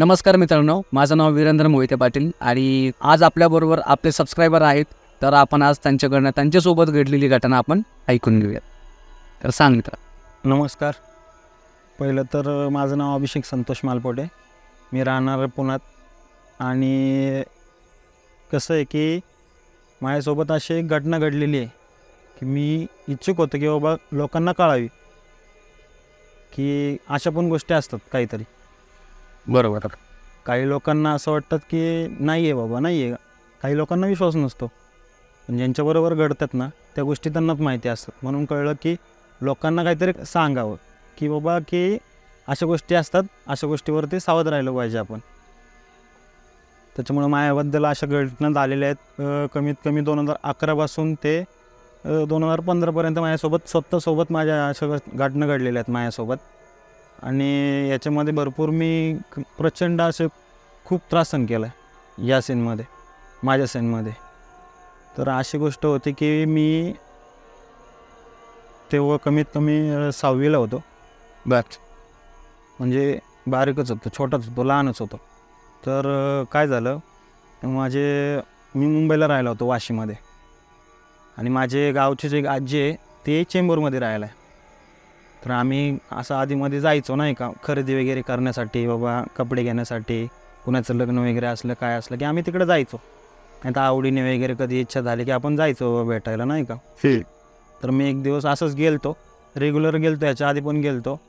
नमस्कार मित्रांनो, माझं नाव वीरेंद्र मोहिते पाटील आणि आज आपल्याबरोबर आपले सबस्क्रायबर आहेत. तर आपण आज त्यांच्याकडनं त्यांच्यासोबत घडलेली घटना आपण ऐकून घेऊयात. तर सांग मित्र. नमस्कार. पहिलं तर माझं नाव अभिषेक संतोष मालपोटे. मी राहणार पुण्यात. आणि कसं आहे की माझ्यासोबत अशी एक घटना घडलेली आहे की मी इच्छुक होतो की बाबा लोकांना कळावी की अशा पण गोष्टी असतात काहीतरी. बरोबर. काही लोकांना असं वाटतं की नाही आहे बाबा, नाही आहे. काही लोकांना विश्वास नसतो, पण ज्यांच्याबरोबर घडतात ना त्या गोष्टी त्यांनाच माहिती असतात. म्हणून कळलं की लोकांना काहीतरी सांगावं की बाबा की अशा गोष्टी असतात, अशा गोष्टीवरती सावध राहिलं पाहिजे आपण. त्याच्यामुळं माझ्याबद्दल अशा घटना झालेल्या आहेत. कमीत कमी 2011पासून ते 2015पर्यंत माझ्यासोबत स्वतःसोबत माझ्या अशा घटना घडलेल्या आहेत माझ्यासोबत. आणि याच्यामध्ये भरपूर मी प्रचंड असे खूप त्रास सहन केला आहे या सीनमध्ये, माझ्या सीनमध्ये. तर अशी गोष्ट होती की मी तेव्हा कमीत कमी 6वीला होतो. बर. म्हणजे बारीकच होतो, छोटाच होतो, लहानच होतो. तर काय झालं, मी मुंबईला राहिला होतो वाशीमध्ये. आणि माझे गावचे जे आजी आहे ते चेंबूरमध्ये राहायला आहे. तर आम्ही असं आधीमध्ये जायचो नाही का, खरेदी वगैरे करण्यासाठी, बाबा कपडे घेण्यासाठी, कुणाचं लग्न वगैरे असलं काय असलं की आम्ही तिकडे जायचो. नाही तर आवडीने वगैरे कधी इच्छा झाली की आपण जायचो भेटायला नाही का. तर मी एक दिवस असंच गेलतो, रेग्युलर गेलतो, याच्या आधी पण गेलतो,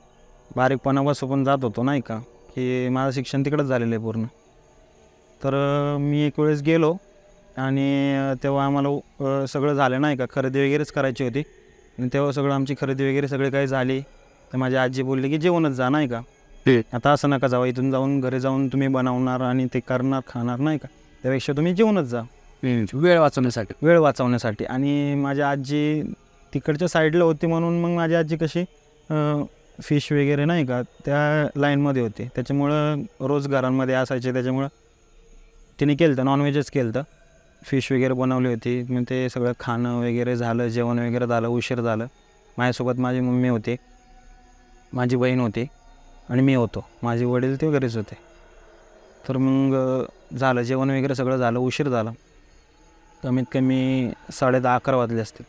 बारीकपणापासून पण जात होतो नाही का, की माझं शिक्षण तिकडंच झालेलं आहे पूर्ण. तर मी एक वेळेस गेलो आणि तेव्हा आम्हाला सगळं झालं नाही का, खरेदी वगैरेच करायची होती. आणि तेव्हा सगळं आमची खरेदी वगैरे सगळी काही झाली. तर माझी आजी बोलली की जेवणच जा नाही का, आता असं नका जावं, इथून जाऊन घरी जाऊन तुम्ही बनवणार आणि ते करणार खाणार नाही का, त्यापेक्षा तुम्ही जेवणच जा वेळ वाचवण्यासाठी. आणि माझी आजी तिकडच्या साईडला होती, म्हणून मग माझी आजी कशी फिश वगैरे नाही का त्या लाईनमध्ये होती, त्याच्यामुळं रोज घरांमध्ये असायचे. त्याच्यामुळं तिने केलं होतं, नॉनव्हेजच केलं होतं, फिश वगैरे बनवली होती. मग ते सगळं खाणं वगैरे झालं, जेवण वगैरे झालं, उशीर झालं. माझ्यासोबत माझी मम्मी होती, माझी बहीण होती आणि मी होतो. माझे वडील ते घरीच होते. तर मग झालं जेवण वगैरे सगळं झालं, उशीर झाला. कमीत कमी 10:30-11 वाजले असतील.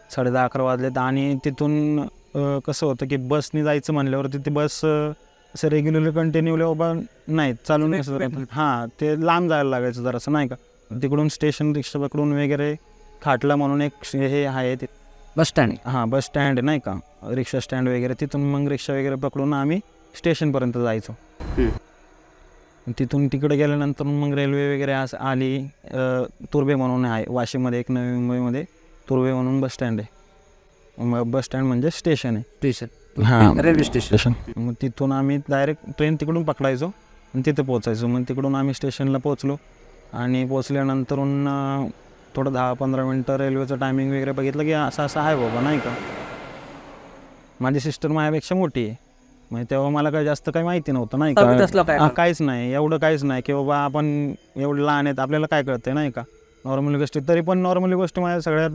10:30-11 वाजलेत. आणि तिथून कसं होतं की बसने जायचं म्हणल्यावरती ते बस असं रेग्युलरली कंटिन्यूली बाबा नाही चालू नाही. हां, ते लांब जायला लागायचं जरासं नाही का. तिकडून स्टेशन रिक्षा पकडून वगैरे खाटला म्हणून एक हे आहे ते बस स्टँड. हां, बस स्टँड नाही का, रिक्षा स्टँड वगैरे, तिथून मग रिक्षा वगैरे पकडून आम्ही स्टेशनपर्यंत जायचो. तिथून तिकडे गेल्यानंतर मग रेल्वे वगैरे असं आली. तुर्भे म्हणून आहे वाशीमध्ये, एक नवी मुंबईमध्ये तुर्भे म्हणून बस स्टँड आहे. मग बस स्टँड म्हणजे स्टेशन आहे. हां, रेल्वे स्टेशन. मग तिथून आम्ही डायरेक्ट ट्रेन तिकडून पकडायचो आणि तिथे पोचायचो. मग तिकडून आम्ही स्टेशनला पोचलो आणि पोचल्यानंतरून थोडं 10-15 मिनटं रेल्वेचं टायमिंग वगैरे बघितलं की असं असं आहे बाबा नाही का. माझी सिस्टर माझ्यापेक्षा मोठी आहे, म्हणजे तेव्हा मला काही जास्त काही माहिती नव्हतं नाही का. काहीच नाही, एवढं काहीच नाही की बाबा आपण एवढं लहान आहेत आपल्याला काय कळतं नाही का. नॉर्मली गोष्टी, तरी पण नॉर्मली गोष्टी माझ्या सगळ्या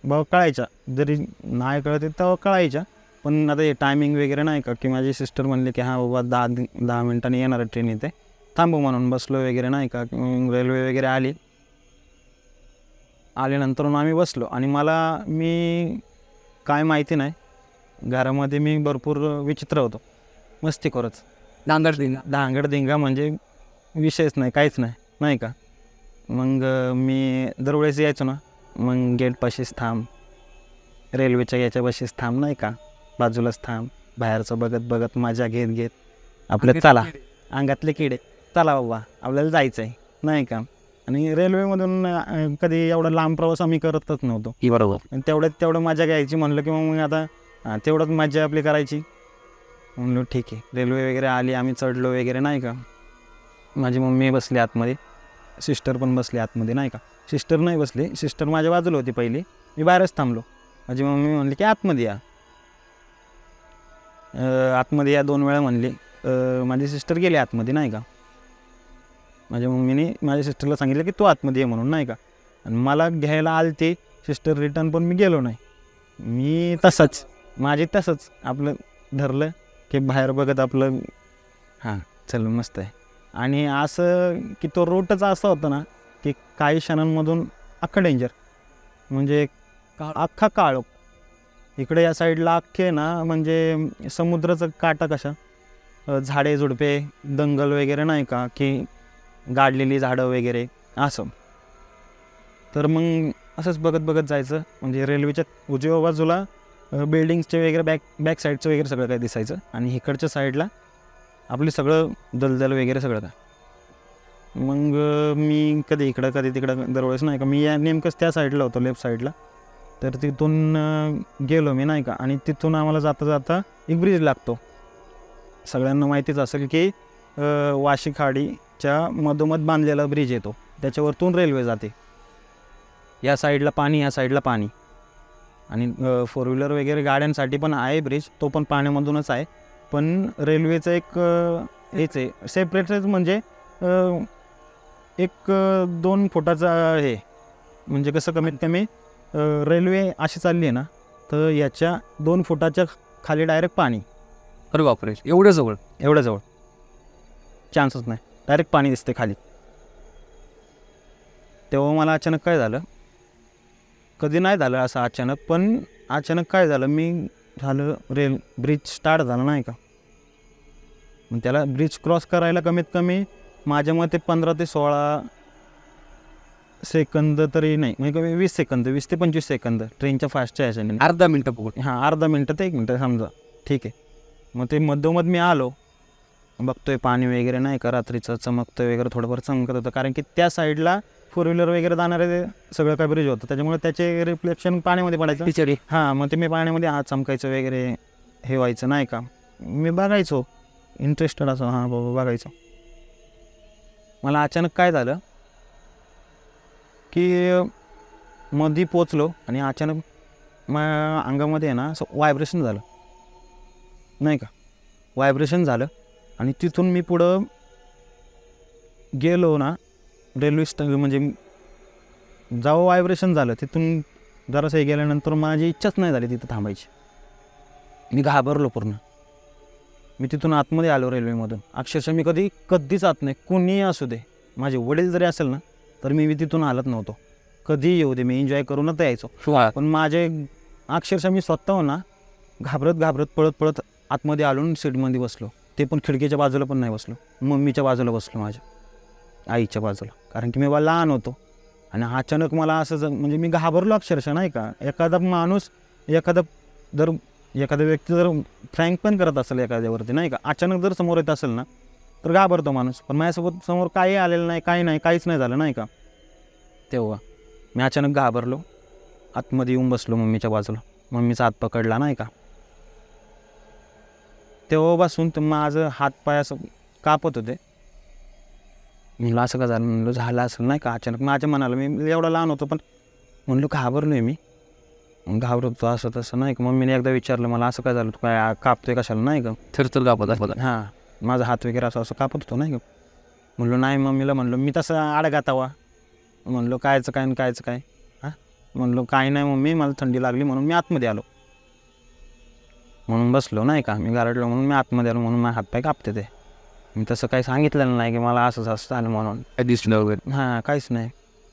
बाबा कळायच्या, जरी नाही कळत तेव्हा कळायच्या. पण आता हे टायमिंग वगैरे नाही का, की माझी सिस्टर म्हणली की हां बाबा 10 मिनिटांनी येणार आहे ट्रेन, इथे थांबू म्हणून बसलो वगैरे नाही का. रेल्वे वगैरे आल्यानंतर आम्ही बसलो. आणि मी काय माहिती नाही, घरामध्ये मी भरपूर विचित्र होतो, मस्तीखोरच, धांगडधिंगा म्हणजे विषयच नाही, काहीच नाही नाही का. मग मी दरवेळेस यायचो ना, मग गेटपाशीच थांब, रेल्वेच्या याच्यापाशीच थांब नाही का, बाजूलाच थांब, बाहेरचं बघत बघत मजा घेत आपलं चला, अंगातले किडे, चला बाबा आपल्याला जायचं आहे नाही का. आणि रेल्वेमधून कधी एवढा लांब प्रवास आम्ही करतच नव्हतो. बरोबर. आणि तेवढं मजा घ्यायची म्हणलं की मग आता तेवढंच मजा आपली करायची. म्हणलो ठीक आहे. रेल्वे वगैरे आली, आम्ही चढलो वगैरे नाही का. माझी मम्मी बसली आतमध्ये, सिस्टर पण बसली आतमध्ये नाही का. सिस्टर नाही बसली, सिस्टर माझ्या बाजूला होती पहिली, मी बाहेरच थांबलो. माझी मम्मी म्हणली की आतमध्ये या, आतमध्ये या 2 वेळा म्हणली. माझी सिस्टर गेली आतमध्ये नाही का. माझ्या मम्मीने माझ्या सिस्टरला सांगितलं की तू आतमध्ये ये म्हणून नाही का. आणि मला घ्यायला आली ते सिस्टर रिटर्न, पण मी गेलो नाही. मी तसंच आपलं धरलं की बाहेर बघत आपलं हां चल मस्त आहे. आणि असं की तो रूटच असा होता ना की काही क्षणांमधून अख्खा डेंजर, म्हणजे अख्खा काळोख. इकडे या साईडला अख्खे ना म्हणजे समुद्राचं काटा कशा, झाडे झुडपे दंगल वगैरे नाही का, की गाडलेली झाडं वगैरे असं. तर मग असंच बघत बघत जायचं. म्हणजे रेल्वेच्या उजव्या बाजूला बिल्डिंग्सचे वगैरे बॅक साईडचं वगैरे सगळं काय दिसायचं, आणि इकडच्या साईडला आपलं सगळं दलदल वगैरे सगळं काय. मग मी कधी इकडं कधी तिकडं दरवेळेस नाही का, मी या नेमकंच त्या साईडला होतो, लेफ्ट साईडला. तर तिथून गेलो मी नाही का, आणि तिथून आम्हाला जाता जाता एक ब्रिज लागतो. सगळ्यांना माहितीच असेल की वाशी खाडीच्या मधोमध बांधलेला ब्रिज येतो, त्याच्यावरतून रेल्वे जाते. या साईडला पाणी, या साईडला पाणी. आणि फोर व्हीलर वगैरे गाड्यांसाठी पण आहे ब्रिज, तो पण पाण्यामधूनच आहे. पण रेल्वेचं एक हेच आहे सेपरेटच, म्हणजे एक 2 फुटाचा हे, म्हणजे कसं कमीत कमी रेल्वे अशी चालली आहे ना, तर याच्या 2 फुटाच्या खाली डायरेक्ट पाणी. अरे बापरे, एवढं जवळ. एवढं जवळ चान्सच नाही, डायरेक्ट पाणी दिसते खाली. तेव्हा मला अचानक काय झालं, कधी नाही झालं असं अचानक, पण अचानक काय झालं, मी झालं ब्रिज स्टार्ट झाला नाही का, मग त्याला ब्रिज क्रॉस करायला कमीत कमी माझ्या मते 15 ते 16 सेकंद तरी नाही, म्हणजे कमी 20 सेकंद, 20 ते 25 सेकंद ट्रेनच्या फास्टच्या ह्याच्याने. अर्धा मिनटं पकडून. हां, अर्धा मिनटं ते 1 मिनटं समजा, ठीक आहे. मग ते मधोमध मी आलो, बघतोय पाणी वगैरे नाही का, रात्रीचं चमकतोय वगैरे, थोडंफार चमकत होतं, कारण की त्या साईडला फोर व्हीलर वगैरे जाणारे सगळं काय ब्रिज होतं, त्याच्यामुळे त्याचे रिफ्लेक्शन पाण्यामध्ये पडायचं. खिचडी. हां, मग ते मी पाण्यामध्ये हात चमकायचं वगैरे हे व्हायचं नाही का, मी बघायचो इंटरेस्टेड असं, हां बाबा बघायचं. मला अचानक काय झालं की मधी पोचलो, आणि अचानक माझ्या अंगामध्ये आहे ना असं व्हायब्रेशन झालं नाही का, व्हायब्रेशन झालं. आणि तिथून मी पुढं गेलो ना रेल्वे म्हणजे जेव्हा व्हायब्रेशन झालं तिथून जरासं हे गेल्यानंतर माझी इच्छाच नाही झाली तिथं थांबायची. मी घाबरलो पूर्ण. मी तिथून आतमध्ये आलो रेल्वेमधून. अक्षरशः मी कधीच आत नाही, कोणीही असू दे, माझे वडील जरी असेल ना तर मी तिथून हालत नव्हतो. कधीही येऊ दे, मी एन्जॉय करूनच यायचो. पण माझे अक्षरशः मी स्वतः ना घाबरत पळत आतमध्ये आलो, सीटमध्ये बसलो. ते पण खिडकीच्या बाजूला पण नाही बसलो, मम्मीच्या बाजूला बसलो, माझ्या आईच्या बाजूला, कारण की मी लहान होतो. आणि अचानक मला असं म्हणजे मी घाबरलो अक्षरशः नाही का. एखादा माणूस, एखादा व्यक्ती जर फ्रँक पण करत असेल एखाद्यावरती नाही का, अचानक जर समोर येत असेल ना तर घाबरतो माणूस. पण माझ्यासोबत समोर काही आलेलं नाही, काहीच नाही झालं नाही का. तेव्हा मी अचानक घाबरलो, आतमध्ये येऊन बसलो मम्मीच्या बाजूला, मम्मीचा हात पकडला नाही का. तेव्हापासून तर माझं हातपाय असं कापत होते. म्हणलं असं का झालं, म्हणलं झालं असेल नाही का अचानक माझ्या मनाला. मी एवढा लहान होतो, पण म्हणलो घाबरलो आहे मी, घाबरतो असं तसं नाही का. मम्मीने एकदा विचारलं मला, असं काय झालं, तू काय कापतोय कशाला नाही का, थरथर कापत असं. हां, माझा हात वगैरे असं कापत होतो नाही का. म्हणलो नाही, मम्मीला म्हणलो मी तसं आडगातावा, म्हणलो कायचं काय हां, म्हणलो काय नाही मम्मी, मला थंडी लागली म्हणून मी आतमध्ये आलो, म्हणून बसलो नाही का. मी गारडलो म्हणून मी आतमध्ये आलो, म्हणून माझे हातपाय कापते ते. मी तसं काही सांगितलेलं नाही की मला असं झालं म्हणून, काय दिसलं वगैरे. हां, काहीच नाही.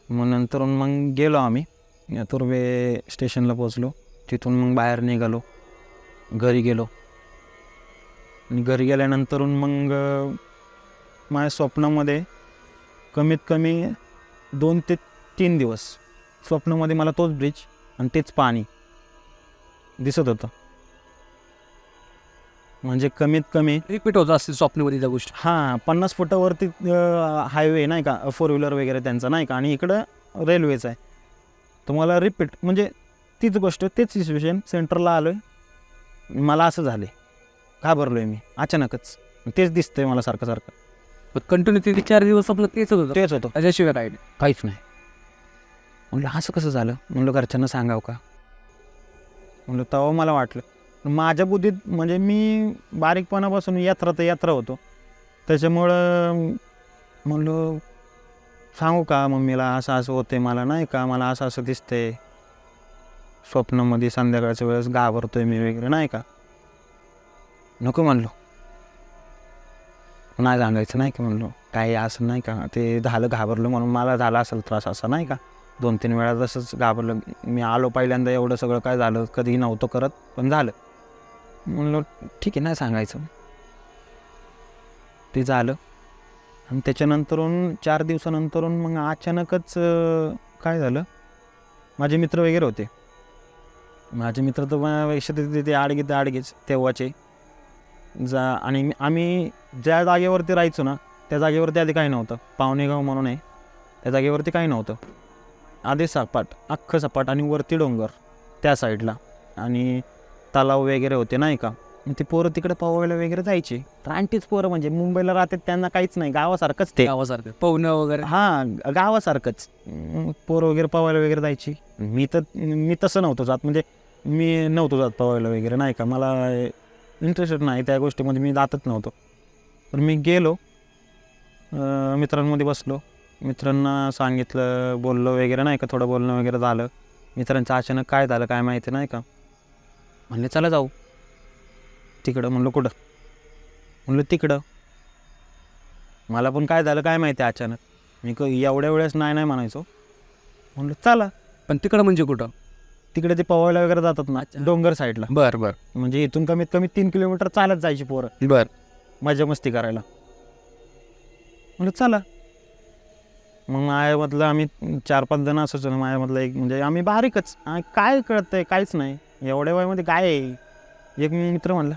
मग नंतर मग गेलो आम्ही तुर्भे स्टेशनला पोचलो. तिथून मग बाहेर निघालो, घरी गेलो. आणि घरी गेल्यानंतर मग माझ्या स्वप्नामध्ये कमीत कमी 2 ते 3 दिवस स्वप्नामध्ये मला तोच ब्रिज आणि तेच पाणी दिसत होतं. म्हणजे कमीत कमी रिपीट होत असते स्वप्नामध्ये त्या गोष्टी. हां, 50 फुटावरती हायवे नाही का, फोर व्हीलर वगैरे त्यांचा नाही का, आणि इकडं रेल्वेचं आहे. तुम्हाला रिपीट म्हणजे तीच गोष्ट, तेच सिच्युएशन. सेंटरला आलो आहे, मला असं झाले, घाबरलो आहे मी अचानकच. तेच दिसतंय मला सारखं. पण कंटिन्यू 3-4 दिवस आपलं तेच होतं. त्याच्याशिवाय काय नाही, काहीच नाही. म्हणलं असं कसं झालं, म्हणलं घरच्यांना सांगावं का, म्हणलं तेव्हा मला वाटलं. माझ्या बुद्धीत म्हणजे मी बारीकपणापासून यात्रा होतो, त्याच्यामुळं म्हणलं सांगू का मम्मीला, असं होते मला नाही का, मला असं दिसतंय स्वप्नामध्ये, संध्याकाळच्या वेळेस घाबरतोय मी वगैरे नाही का. नको म्हणलो. नाही सांगायचं नाही का म्हणलो, काही असं नाही का, ते झालं घाबरलं म्हणून मला झाला असेल त्रास असा नाही का. 2-3 वेळा तसंच घाबरलं. मी आलो पहिल्यांदा, एवढं सगळं काय झालं कधीही नव्हतं करत, पण झालं. म्हणलो ठीक आहे नाही सांगायचं. ते झालं. आणि त्याच्यानंतरून 4 दिवसानंतरून मग अचानकच काय झालं, माझे मित्र वगैरे होते. माझे मित्र तर माझ्यापेक्षा ते आडगेच तेव्हाचे आणि आम्ही ज्या जागेवरती राहायचो ना, त्या जागेवरती आधी काही नव्हतं. पावणेगाव म्हणून आहे, त्या जागेवरती काही नव्हतं. आधी सपाट, अख्खं सपाट आणि वरती डोंगर त्या साईडला, आणि तलाव वगैरे होते नाही का. ते पोरं तिकडे पोहायला वगैरे जायचे. रानटीच पोरं, म्हणजे मुंबईला राहतात त्यांना काहीच नाही, गावासारखंच ते. गावासारखं पोहणं वगैरे. हां, गावासारखंच पोरं वगैरे पोहायला वगैरे जायची. मी तसं नव्हतो जात, म्हणजे मी नव्हतो जात पोहायला वगैरे नाही का. मला इंटरेस्टेड नाही त्या गोष्टीमध्ये, मी जातच नव्हतो. पण मी गेलो, मित्रांमध्ये बसलो, मित्रांना सांगितलं, बोललो वगैरे नाही का, थोडं बोलणं वगैरे झालं. मित्रांचं अचानक काय झालं काय माहिती नाही का, म्हणले चला जाऊ तिकडं. म्हणलं कुठं? म्हणलं तिकडं. मला पण काय झालं काय माहिती अचानक, मी एवढ्या वेळेस नाही म्हणायचो. म्हणलं चला. पण तिकडं म्हणजे कुठं? तिकडे ते पोहायला वगैरे जातात ना, डोंगर साईडला. बरं. म्हणजे इथून कमीत कमी 3 किलोमीटर चालत जायची पोरं बरं. मजा मस्ती करायला. म्हणलं चला. मग माझ्यामधलं आम्ही 4-5 जण असंच ना. माझ्यामधलं एक म्हणजे आम्ही बारीकच, काय कळतंय काहीच नाही एवढ्या वयामध्ये काय आहे. एक मित्र म्हणला,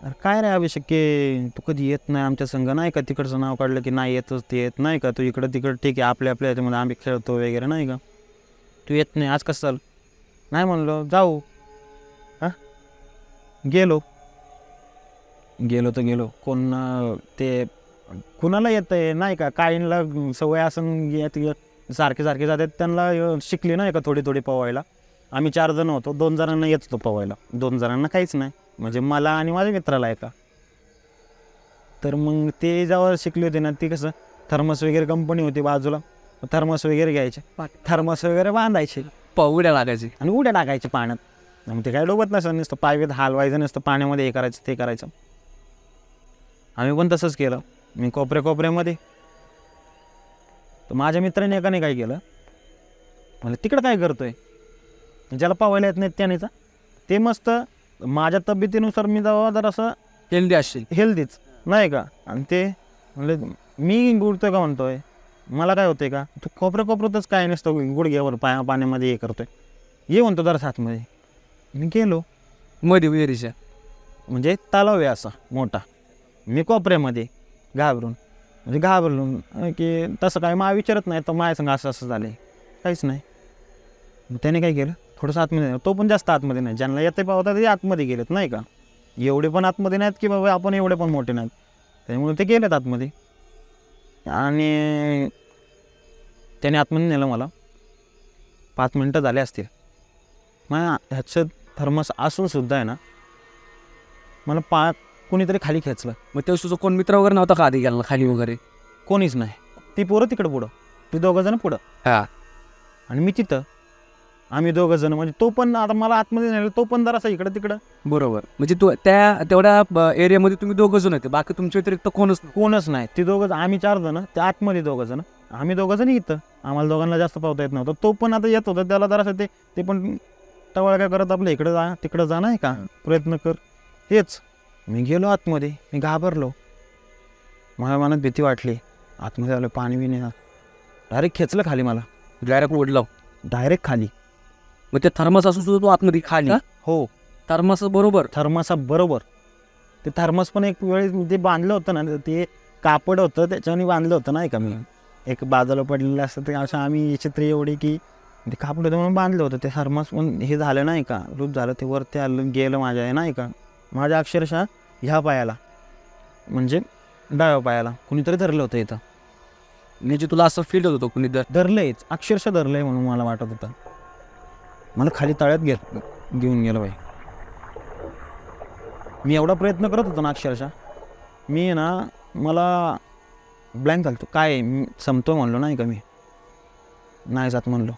अरे काय रे अभिषेक, की तू कधी येत नाही आमच्या संघ नाही का, तिकडचं नाव काढलं की नाही येतच ते येत नाही का, तू इकडं तिकडं ठीक आहे आपल्या ह्याच्यामध्ये आम्ही खेळतो वगैरे नाही का, तू येत नाही आज कसं चाल. नाही म्हणलो जाऊ. हां, गेलो तर गेलो. कोण ते कुणाला येतं आहे नाही का, काहींना सवय असं सारखे जातात, त्यांना शिकली नाही का थोडी पोवायला. आम्ही 4 जण होतो, 2 जणांना येत होतो पोवायला, 2 जणांना काहीच नाही, म्हणजे मला आणि माझ्या मित्राला एका. तर मग ते जेव्हा शिकले होते ना, ती कसं थर्मस वगैरे कंपनी होती बाजूला, थर्मस वगैरे घ्यायचे, थर्मस वगैरे बांधायचे, उड्या लागायची आणि उड्या टाकायचे पाण्यात. मग ते काय डोबत नसतं, नुसतं पायवेत हलवायचं नसतं, पाण्यामध्ये हे करायचं ते करायचं. आम्ही पण तसंच केलं. मी कोपऱ्यामध्ये, तर माझ्या मित्राने एकाने काय केलं, म्हणजे तिकडं काय करतोय, ज्याला पावायला येत नाहीत त्यानेच. ते मस्त माझ्या तब्येतीनुसार मी जावं जर असं हेल्दी असशील, हेल्दीच नाही का. आणि ते म्हणलं मी बुडतोय का म्हणतोय, मला काय होतंय का, तू कोपऱ्यातच काय नसतं गुडघ्यावर पाण्यामध्ये हे करतोय, ये म्हणतो जरा साथमध्ये. मी गेलो मध्ये विहिरीच्या, म्हणजे तलाव आहे असा मोठा, मी कोपऱ्यामध्ये घाबरलो की तसं काय मा विचारत नाही, तर माझ्या संग असं झालं काहीच नाही. मग त्याने काय केलं, थोडंसं आतमध्ये, तो पण जास्त आतमध्ये नाही, ज्यांना येते पावता ते आतमध्ये गेलेत नाही का. एवढे पण आतमध्ये नाहीत की बाबा आपण एवढे पण मोठे नाहीत, त्यामुळे ते गेलेत आतमध्ये. आणि त्याने आतमध्ये नेलं मला. 5 मिनटं झाले असतील. मग ह्याचं थर्मस असून सुद्धा आहे ना, मला कोणीतरी खाली खेचलं. मग तेव्हा तुझं कोण मित्र वगैरे नव्हता का आधी गेला खाली वगैरे? कोणीच नाही. ती पोरं तिकडं पुढं, ती 2 जण पुढं, हां, आणि मी तिथं, आम्ही 2 जण. म्हणजे तो पण आता मला आतमध्ये नेलं, तो पण जरासा इकडं तिकडं. बरोबर. म्हणजे तू तेवढ्या एरियामध्ये तुम्ही 2 जण होते, बाकी तुमच्या व्यतिरिक्त कोणच नाही. ती 2 आम्ही 4 जण, त्या आतमध्ये 2 जण, आम्ही 2 जण इथं. आम्हाला दोघांना जास्त पावता येत नव्हतं. तो पण आता येत होता, त्याला जरासं ते पण टवळ काय करत आपलं इकडं जा तिकडं जा नाही का, प्रयत्न कर, हेच. मी गेलो आतमध्ये, मी घाबरलो, माझ्या मनात भीती वाटली. आतमध्ये आलो, पाणी बी नाही, डायरेक्ट खेचलं खाली मला, डायरेक्ट ओढलं डायरेक्ट खाली. मग ते थर्मस असून सुद्धा तू आतमध्ये खाली? हो, थर्मस बरोबर. थर्मसा बरोबर. ते थर्मस पण एक वेळेस ते बांधलं होतं ना, ते कापड होतं त्याच्याने बांधलं होतं नाही का, मी एक बाजूला पडलेलं असतं ते, असं आम्ही चित्र एवढी की ते कापड होतं म्हणून बांधलं होतं. ते थर्मस पण हे झालं नाही का, रूप झालं, ते वरती आलं गेलं माझ्या नाही का, माझ्या अक्षरशः ह्या पायाला, म्हणजे डाव्या पायाला कुणीतरी धरलं होतं इथं. म्हणजे तुला असं फील होत होतं कुणी धरलंयच, अक्षरशः धरलंय म्हणून मला वाटत होतं. मला खाली तळ्यात घेऊन गेलं बाई. मी एवढा प्रयत्न करत होतो ना, अक्षरशः मी ना, मला ब्लँक घालतो काय, मी संपतो म्हणलो नाही का, मी नाही जात म्हणलो,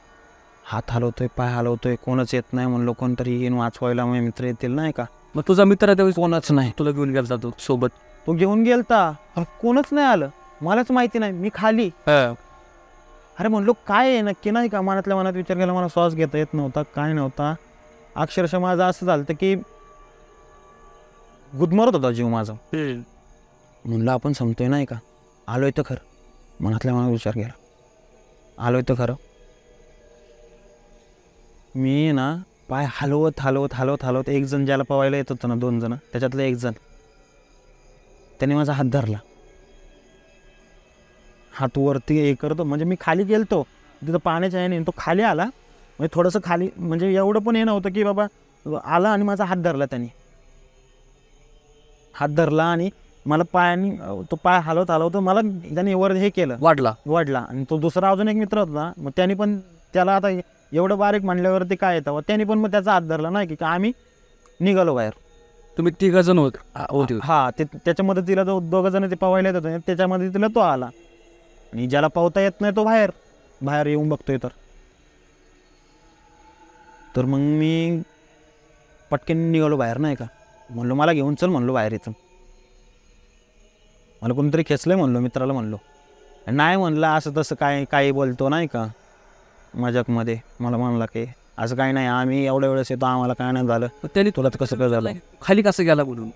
हात हलवतोय, पाय हलवतोय, कोणच येत नाही म्हणलो, कोणतरी येईन वाचवायला, मग मित्र येतील नाही का. मग तुझा मित्र त्यावेळेस कोणच नाही. तुला घेऊन गेला जातो सोबत? तो घेऊन गेलता पण कोणच नाही आलं, मलाच माहिती नाही. मी खाली अरे म्हणलो काय आहे नक्की, नाही का मनातल्या मनात विचार केला. मला श्वास घेता येत नव्हता, काय नव्हता. अक्षरशः माझं असं झालं होतं की गुदमरत होता जीव माझा. म्हणलं आपण संपतोय नाही का, आलोय तर खरं. मनातल्या मनात विचार केला, आलोय तर खरं. मी ना पाय हलवत हलवत हलवत हलवत, एक जण ज्याला पवायला येत होतं ना, 2 जण, त्याच्यातलं एक जण त्याने माझा हात धरला. हात वरती हे करतो म्हणजे मी खाली गेलतो तिथं पाण्याच्या याने, तो खाली आला म्हणजे थोडंसं खाली, म्हणजे एवढं पण हे नव्हतं की बाबा आला आणि माझा हात धरला. त्याने हात धरला आणि मला पायाने, तो पाय हलवत हलवत मला त्याने वर हे केलं, वाढला. आणि तो दुसरा अजून एक मित्र होता, मग त्याने पण त्याला आता एवढं बारीक म्हणल्यावरती काय येतं, त्याने पण मग त्याचा हात धरला नाही की आम्ही निघालो बाहेर. तुम्ही 3 जण होते. हा, ते त्याच्या मदतीला जो 2 जण ते पवायला येत होते, त्याच्या मदतीला तो आला. आणि ज्याला पावता येत नाही तो बाहेर येऊन बघतोय. तर मग मी पटकन निघालो बाहेर नाही का. म्हणलो मला घेऊन चल, म्हणलो बाहेर इथं. मला कोणीतरी खेचलंय म्हणलो, मित्राला म्हणलो. नाही म्हणलं असं तसं काही बोलतो नाही का मजाकमध्ये. मला म्हणला की असं काही नाही, आम्ही एवढ्या वेळेस येतो, आम्हाला काय नाही झालं. त्याने तुला तर कसं काय झालं. खाली कसं गेला म्हणून.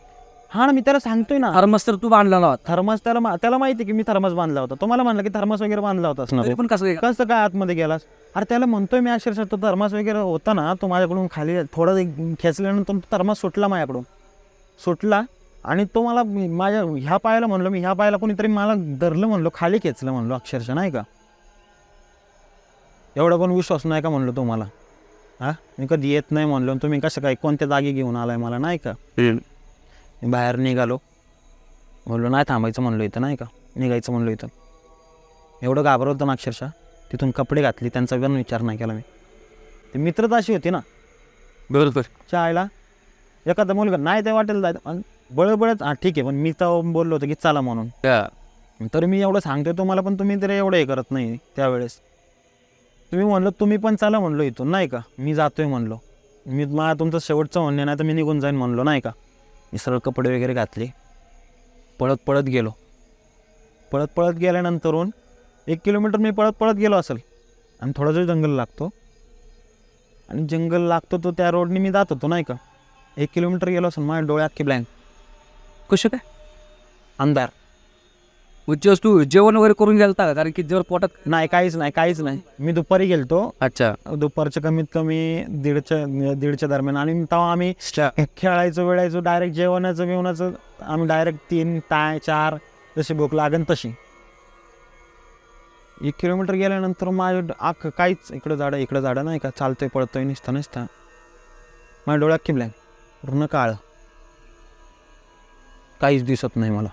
हा ना, मी त्याला सांगतोय ना, थर्मस तर तू बांधला होता. थर्मस त्याला माहिती की मी थर्मस बांधला होता. तो मला म्हणला की थर्मस वगैरे बांधला होतास ना, तरी पण कसं कसं काय आतमध्ये गेलास. अरे त्याला म्हणतोय मी अक्षरशः, तो थर्मस वगैरे होता ना, तो माझ्याकडून खाली थोडं खेचल्यानंतर तो थर्मस सुटला माझ्याकडून, सुटला. आणि तो मला माझ्या ह्या पायाला म्हणलो, मी ह्या पायाला कोणीतरी मला धरलं म्हणलो, खाली खेचलं म्हणलो अक्षरशः नाही का. एवढा पण विश्वास नाही का म्हणलो तुम्हाला. हा, मी कधी येत नाही म्हणलो, तुम्ही कसं काय कोणत्या जागी घेऊन आलाय मला नाही का. मी बाहेर निघालो, म्हणलो नाही थांबायचं म्हणलो इथं नाही का, निघायचं म्हणलो इथं. एवढं घाबरत होतं ना अक्षरशः. तिथून कपडे घातले, त्यांचा पण विचार नाही केला मी. ते मित्रता अशी होती ना, बरोबर. चायला एखादा मुलगा नाही ते वाटेल जायचं, बळबळच हां ठीक आहे, पण मी तर बोललो होतो की चला म्हणून. तर मी एवढं सांगतोय तुम्हाला, पण तुम्ही तरी एवढं हे करत नाही. त्यावेळेस तुम्ही म्हणलो तुम्ही पण चला म्हणलो इथून नाही का, मी जातोय म्हणलो. मला तुमचं शेवटचं म्हणणे नाही तर मी निघून जाईन म्हणलो नाही का. मी सरळ कपडे वगैरे घातले, पळत गेलो. पळत गेल्यानंतरून 1 किलोमीटर मी पळत गेलो असेल. आणि थोडा जो जंगल लागतो, आणि जंगल लागतो तो त्या रोडने मी जात होतो नाही का. 1 किलोमीटर गेलो असेल, माझ्या डोळे अख्खे ब्लँक. कशा काय अंधार. तू जेवण वगैरे करून गेलता का, कारण की जर पोटात. नाही, काहीच नाही. मी दुपारी गेलतो. अच्छा. दुपारच्या कमीत कमी 1:30च्या दरम्यान. आणि तेव्हा आम्ही खेळायचो वेळायचो, डायरेक्ट जेवणाचं आम्ही डायरेक्ट 3 ताय 4 जशी भूक लागेल तशी. 1 किलोमीटर गेल्यानंतर माझं काहीच इकडं झाडं नाही का, चालतोय पळतोय निसता माझ्या डोळ्यात की ब्लँक, पूर्ण काळ, काहीच दिसत नाही मला.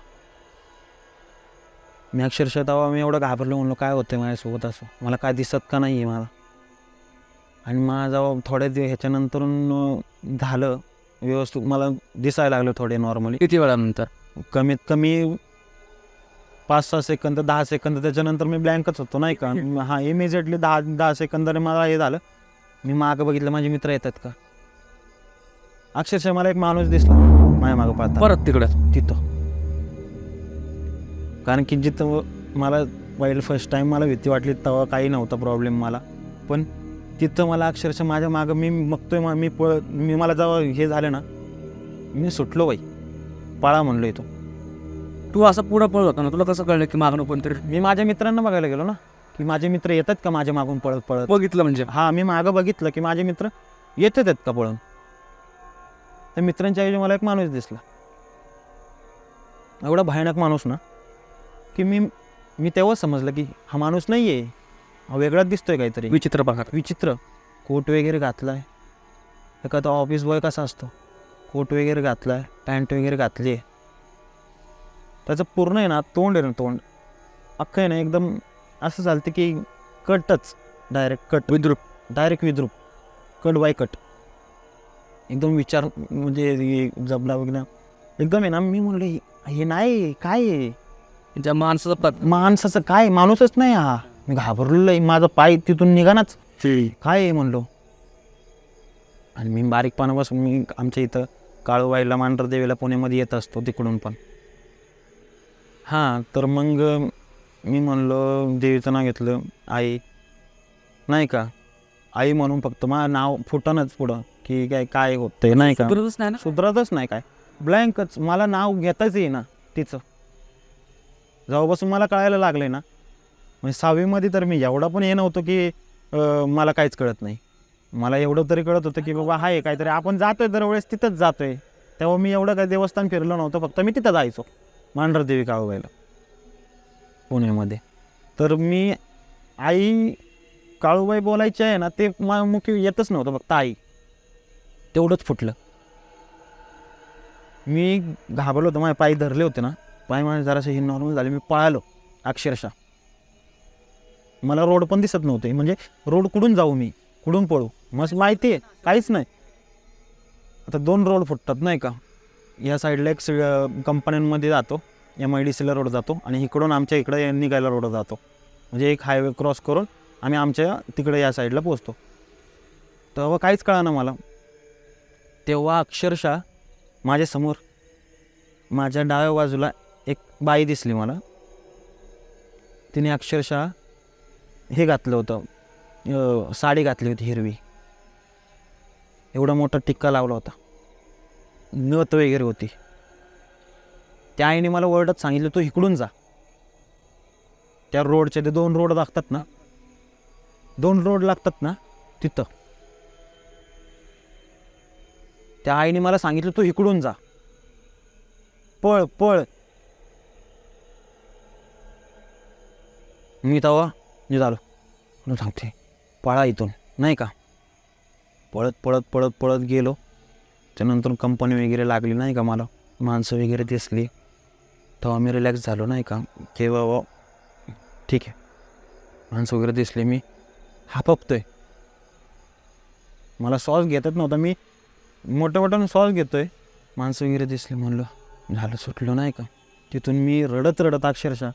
मी अक्षरशः तेव्हा मी एवढं घाबरलो, म्हणलो काय होतं माझ्यासोबत असं, मला काय दिसत का नाही आहे मला. आणि माझा थोड्या ह्याच्यानंतर झालं व्यवस्थित, मला दिसायला लागलं थोडे नॉर्मली. किती वेळानंतर? कमीत कमी 5-6 सेकंद 10 सेकंद, त्याच्यानंतर मी ब्लँकच होतो नाही का. हां, इमिजिएटली 10 सेकंदाने मला हे झालं. मी मागं बघितलं, माझे मित्र येतात का. अक्षरशः मला एक माणूस दिसला माझ्या मागं पाहता, परत तिथं. कारण की जिथं मला फर्स्ट टाईम मला भीती वाटली तेव्हा काही नव्हता प्रॉब्लेम मला, पण तिथं मला अक्षरशः माझ्या मागं मी बघतोय, मी मला जेव्हा हे झालं ना, मी सुटलो बाई, पळा म्हणलो इथं. तू असं पुढं पळत होता ना, तुला कसं कळलं की मागणं कोणतरी. मी माझ्या मित्रांना बघायला गेलो ना, की माझे मित्र येतात का माझ्या मागून पळत बघितलं म्हणजे. हां, मी मागं बघितलं की माझे मित्र येतात का पळून. त्या मित्रांच्या ऐवजी मला एक माणूस दिसला, एवढा भयानक माणूस ना, की मी तेव्हाच समजलं की हा माणूस नाही आहे, हा वेगळाच दिसतोय काहीतरी. विचित्र कोट वगैरे घातला आहे, एखादा ऑफिस बॉय कसा असतो, कोट वगैरे घातला आहे, पॅन्ट वगैरे घातली आहे. त्याचं पूर्ण आहे ना तोंड अख्खं आहे ना एकदम असं चालतं की कटच, डायरेक्ट विद्रूप कट बाय कट, एकदम विचार म्हणजे जबला वगैरे एकदम आहे ना. मी म्हणलं हे नाही, काय आहे ज्या माणसाचं काय, माणूसच नाही हा. मी घाबरलेलो आहे, माझा पाय तिथून निघानाच, काय आहे म्हणलो. आणि मी बारीकपणापासून मी आमच्या इथं काळूबाईला मांढरदेवीला पुण्यामध्ये येत असतो, तिकडून पण हां, तर मग मी म्हणलो देवीचं नाव घेतलं आई, नाही का, आई म्हणून फक्त माझं नाव फुटणंच पुढं की काय काय होतंय नाही का, सुधरतच नाही ना. सुधरतच नाही काय, ब्लँकच, मला नाव घेताच येईना तिचं. जेव्हापासून मला कळायला लागले ना, म्हणजे 6वीमध्ये तर मी एवढा पण हे नव्हतं की मला काहीच कळत नाही. मला एवढं तरी कळत होतं की बाबा आहे काहीतरी, आपण जातोय दरवेळेस तिथंच जातोय. तेव्हा मी एवढं काही देवस्थान फिरलो नव्हतं, फक्त मी तिथं जायचो मांढरदेवी काळूबाईला पुण्यामध्ये. तर मी आई काळूबाई बोलायची आहे ना, ते मुख्य येतच नव्हतं, फक्त आई तेवढंच फुटलं. मी घाबरलो होतो, माझे पाय धरले होते ना, पाय माझे जरासे हे नॉर्मल झाले, मी पळालो अक्षरशः. मला रोड पण दिसत नव्हते, म्हणजे रोड कुठून जाऊ मी, कुठून पळू, मस्त माहिती आहे काहीच नाही. आता 2 रोड फुटतात नाही का, या साईडला एक कंपन्यांमध्ये जातो, MIDCला रोड जातो, आणि इकडून आमच्या इकडे निघायला रोड जातो. म्हणजे एक हायवे क्रॉस करून आम्ही आमच्या तिकडे या साईडला पोचतो. तेव्हा काहीच कळेना मला. तेव्हा अक्षरशः माझ्यासमोर माझ्या डाव्या बाजूला एक बाई दिसली मला. तिने अक्षरशः हे घातलं होतं, साडी घातली होती हिरवी, एवढा मोठा टिक्का लावला होता, नथ वगैरे होती. त्या आईने मला वर्डच सांगितलं, तू इकडून जा. त्या रोडचे ते 2 रोड लागतात ना, 2 रोड लागतात ना तिथं, त्या आईने मला सांगितलं तू इकडून जा, पळ पळ. मी तेव्हा झालो, सांगते पळा इथून नाही का. पळत पळत पळत पळत गेलो. त्यानंतर कंपनी वगैरे लागली नाही का, मला माणसं वगैरे दिसली, तेव्हा मी रिलॅक्स झालो नाही का, की बाबा ठीक आहे, माणसं वगैरे दिसली, मी हापपतोय. मला श्वास घेतच नव्हता, मी मोठ्या मोठ्यानं श्वास घेतोय. माणसं वगैरे दिसली, म्हणलं झालं सुटलो नाही का. तिथून मी रडत रडत अक्षरशः,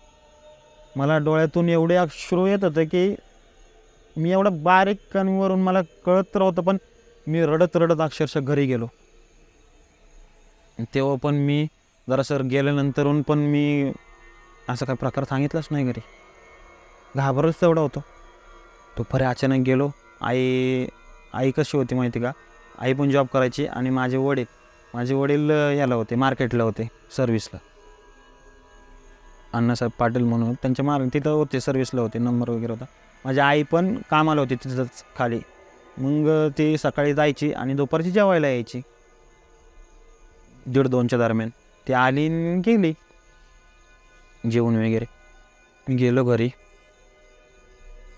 मला डोळ्यातून एवढे अश्रू येत होते की मी एवढा बारीक कणवरून मला कळत राहतं, पण मी रडत रडत अक्षरशः घरी गेलो. तेव्हा पण मी जरासं गेल्यानंतरून पण मी असं काही प्रकार सांगितलाच नाही घरी, घाबरच तेवढा होतो. दुपारी अचानक गेलो. आई कशी होती माहिती का, आई पण जॉब करायची, आणि माझे वडील याला होते, मार्केटला होते, सर्व्हिसला. अण्णासाहेब पाटील म्हणून त्यांच्या तिथं होते, सर्व्हिसला होते, नंबर वगैरे होता. माझी आई पण कामाला होती तिथंच खाली. मग ती सकाळी जायची आणि दुपारची जेवायला यायची 1:30-2च्या दरम्यान. ती आली आणि गेली जेवण वगैरे. गेलो घरी.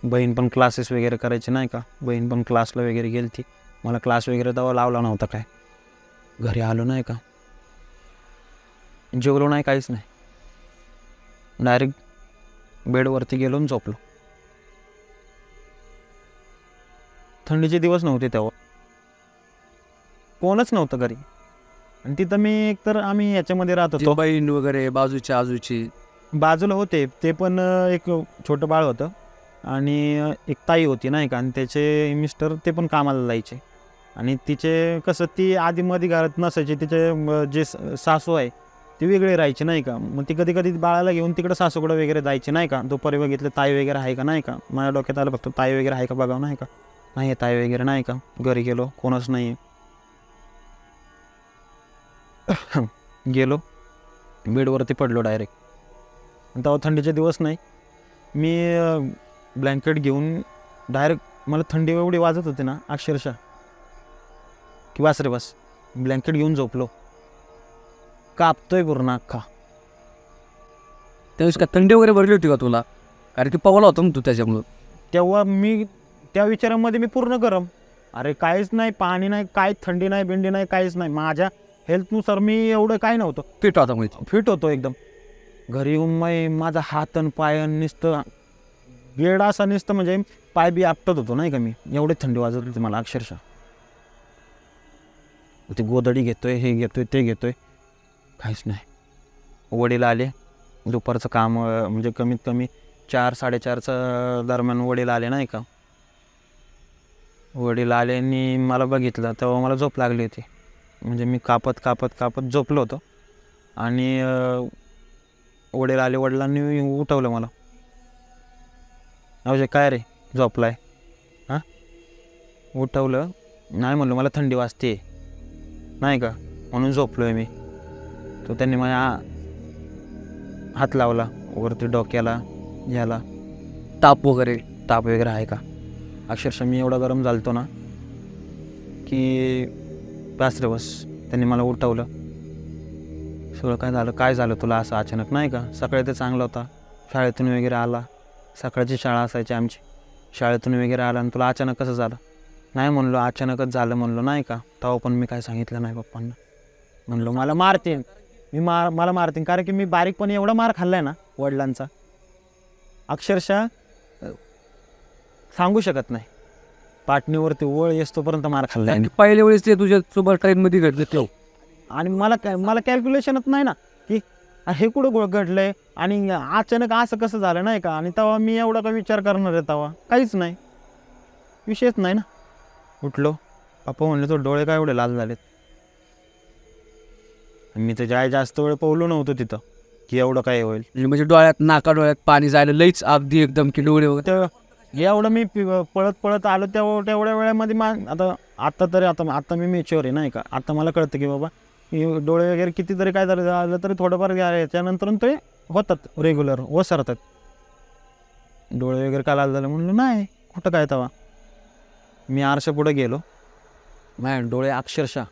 बहीण पण क्लासेस वगैरे करायची नाही का, बहीण पण क्लासला वगैरे गेली ती. मला क्लास वगैरे तेव्हा लावला नव्हता काय. घरी आलो नाही का, जेवलो नाही, काहीच नाही, डायरेक्ट बेडवरती गेलो आणि झोपलो. थंडीचे दिवस नव्हते तेव्हा, कोणच नव्हतं घरी. आणि तिथं मी एकतर आम्ही याच्यामध्ये राहत होतो, बहीण वगैरे बाजूच्या आजूची बाजूला होते ते पण, एक छोटं बाळ होतं आणि एक ताई होती नाही का, आणि त्याचे मिस्टर ते पण कामाला जायचे. आणि तिचे कसं, ती आधीमध्ये घरात नसायची, तिचे जे सासू आहे ती वेगळी राहायची नाही का. मग ती कधी कधी बाळाला घेऊन तिकडं सासूकडं वगैरे जायची नाही का. दुपारी बघितलं ताई वगैरे आहे का नाही का, माझ्या डोक्यात आलं फक्त ताई वगैरे आहे का बघावं नाही का. नाही ताई वगैरे नाही का. घरी गेलो, कोणच नाही. गेलो बेडवरती पडलो डायरेक्ट. तेव्हा थंडीचे दिवस नाही, मी ब्लँकेट घेऊन डायरेक्ट, मला थंडी एवढी वाजत होती ना अक्षरशः की बस रे बस, ब्लँकेट घेऊन झोपलो. कापतोय पूर्ण अख्खा. त्यावेळेस काय थंडी वगैरे भरली होती का तुला, कारण की पवला होता ना तू त्याच्यामुळं. तेव्हा मी त्या विचारामध्ये मी पूर्ण गरम, अरे काहीच नाही, पाणी नाही, काय थंडी नाही, बिंडी नाही, काहीच नाही. माझ्या हेल्थनुसार मी एवढं काय नव्हतं, फिट होता माहिती. फिट होतो एकदम. घरी येऊन माझा हात आणि पाय नुसतं वेळ असा नुसतं, म्हणजे पाय बी आपटत होतो नाही का मी, एवढी थंडी वाजत होती मला अक्षरशः. ते गोदडी घेतोय, हे घेतोय, ते घेतोय, काहीच नाही. वडील आले, दुपारचं काम म्हणजे कमीत कमी 4-4:30च्या दरम्यान वडील आले नाही का. वडील आले आणि मला बघितलं, तेव्हा मला झोप लागली होती. म्हणजे मी कापत कापत कापत झोपलो होतो. आणि वडील आले, वडिलांनी उठवलं मला. अवजे काय रे झोपलाय? हां, उठवलं. नाही म्हणलं मला थंडी वाजते नाही का, म्हणून झोपलो आहे मी. तो त्यांनी माझ्या हात लावला वरती डोक्याला, याला ताप वगैरे? ताप वगैरे आहे का? अक्षरशः मी एवढा गरम झालतो ना की बस रे बस. त्यांनी मला उठवलं. सगळं काय झालं तुला असं अचानक नाही का? सकाळी तर चांगला होता, शाळेतून वगैरे आला, सकाळची शाळा असायची आमची, शाळेतून वगैरे आला आणि तुला अचानक कसं झालं? नाही म्हणलो अचानकच झालं म्हणलो नाही का. तेव्हा पण मी काय सांगितलं नाही पप्पांना. म्हणलो मला मारतील, मला मारतील, कारण की मी बारीकपणे एवढा मार खाल्ला आहे ना वडिलांचा, अक्षरशः सांगू शकत नाही. पाटणीवरती ओळ येतोपर्यंत मार खाल्ला आहे. पहिल्या वेळेस ते तुझ्या सोबत ट्रेनमध्ये घडलं ते, आणि मला कॅल्क्युलेशनच नाही ना की हे कुठं घडलंय आणि अचानक असं कसं झालं नाही का. आणि तेव्हा मी एवढा का विचार करणार आहे, तेव्हा काहीच नाही, विषयच नाही ना. उठलो, पप्पा म्हणले तो डोळे काय एवढे लाल झालेत. मी तर जास्त वेळ पावलो नव्हतो तिथं की एवढं काय होईल. म्हणजे डोळ्यात, नाका डोळ्यात पाणी जायला लईच अगदी एकदम की डोळे वगैरे. तर एवढं मी पळत आलो तेवढ्या वेळामध्ये आता मी मॅच्युअर आहे नाही का. आता मला कळतं की बाबा डोळे वगैरे किती तरी काय झालं तरी थोडंफार याच्यानंतर ते होतात रेग्युलर, ओसरतात. डोळे वगैरे काय लाल झालं म्हणलं नाही कुठं काय. तेव्हा मी आरशा पुढे गेलो, माझ्या डोळे अक्षरशः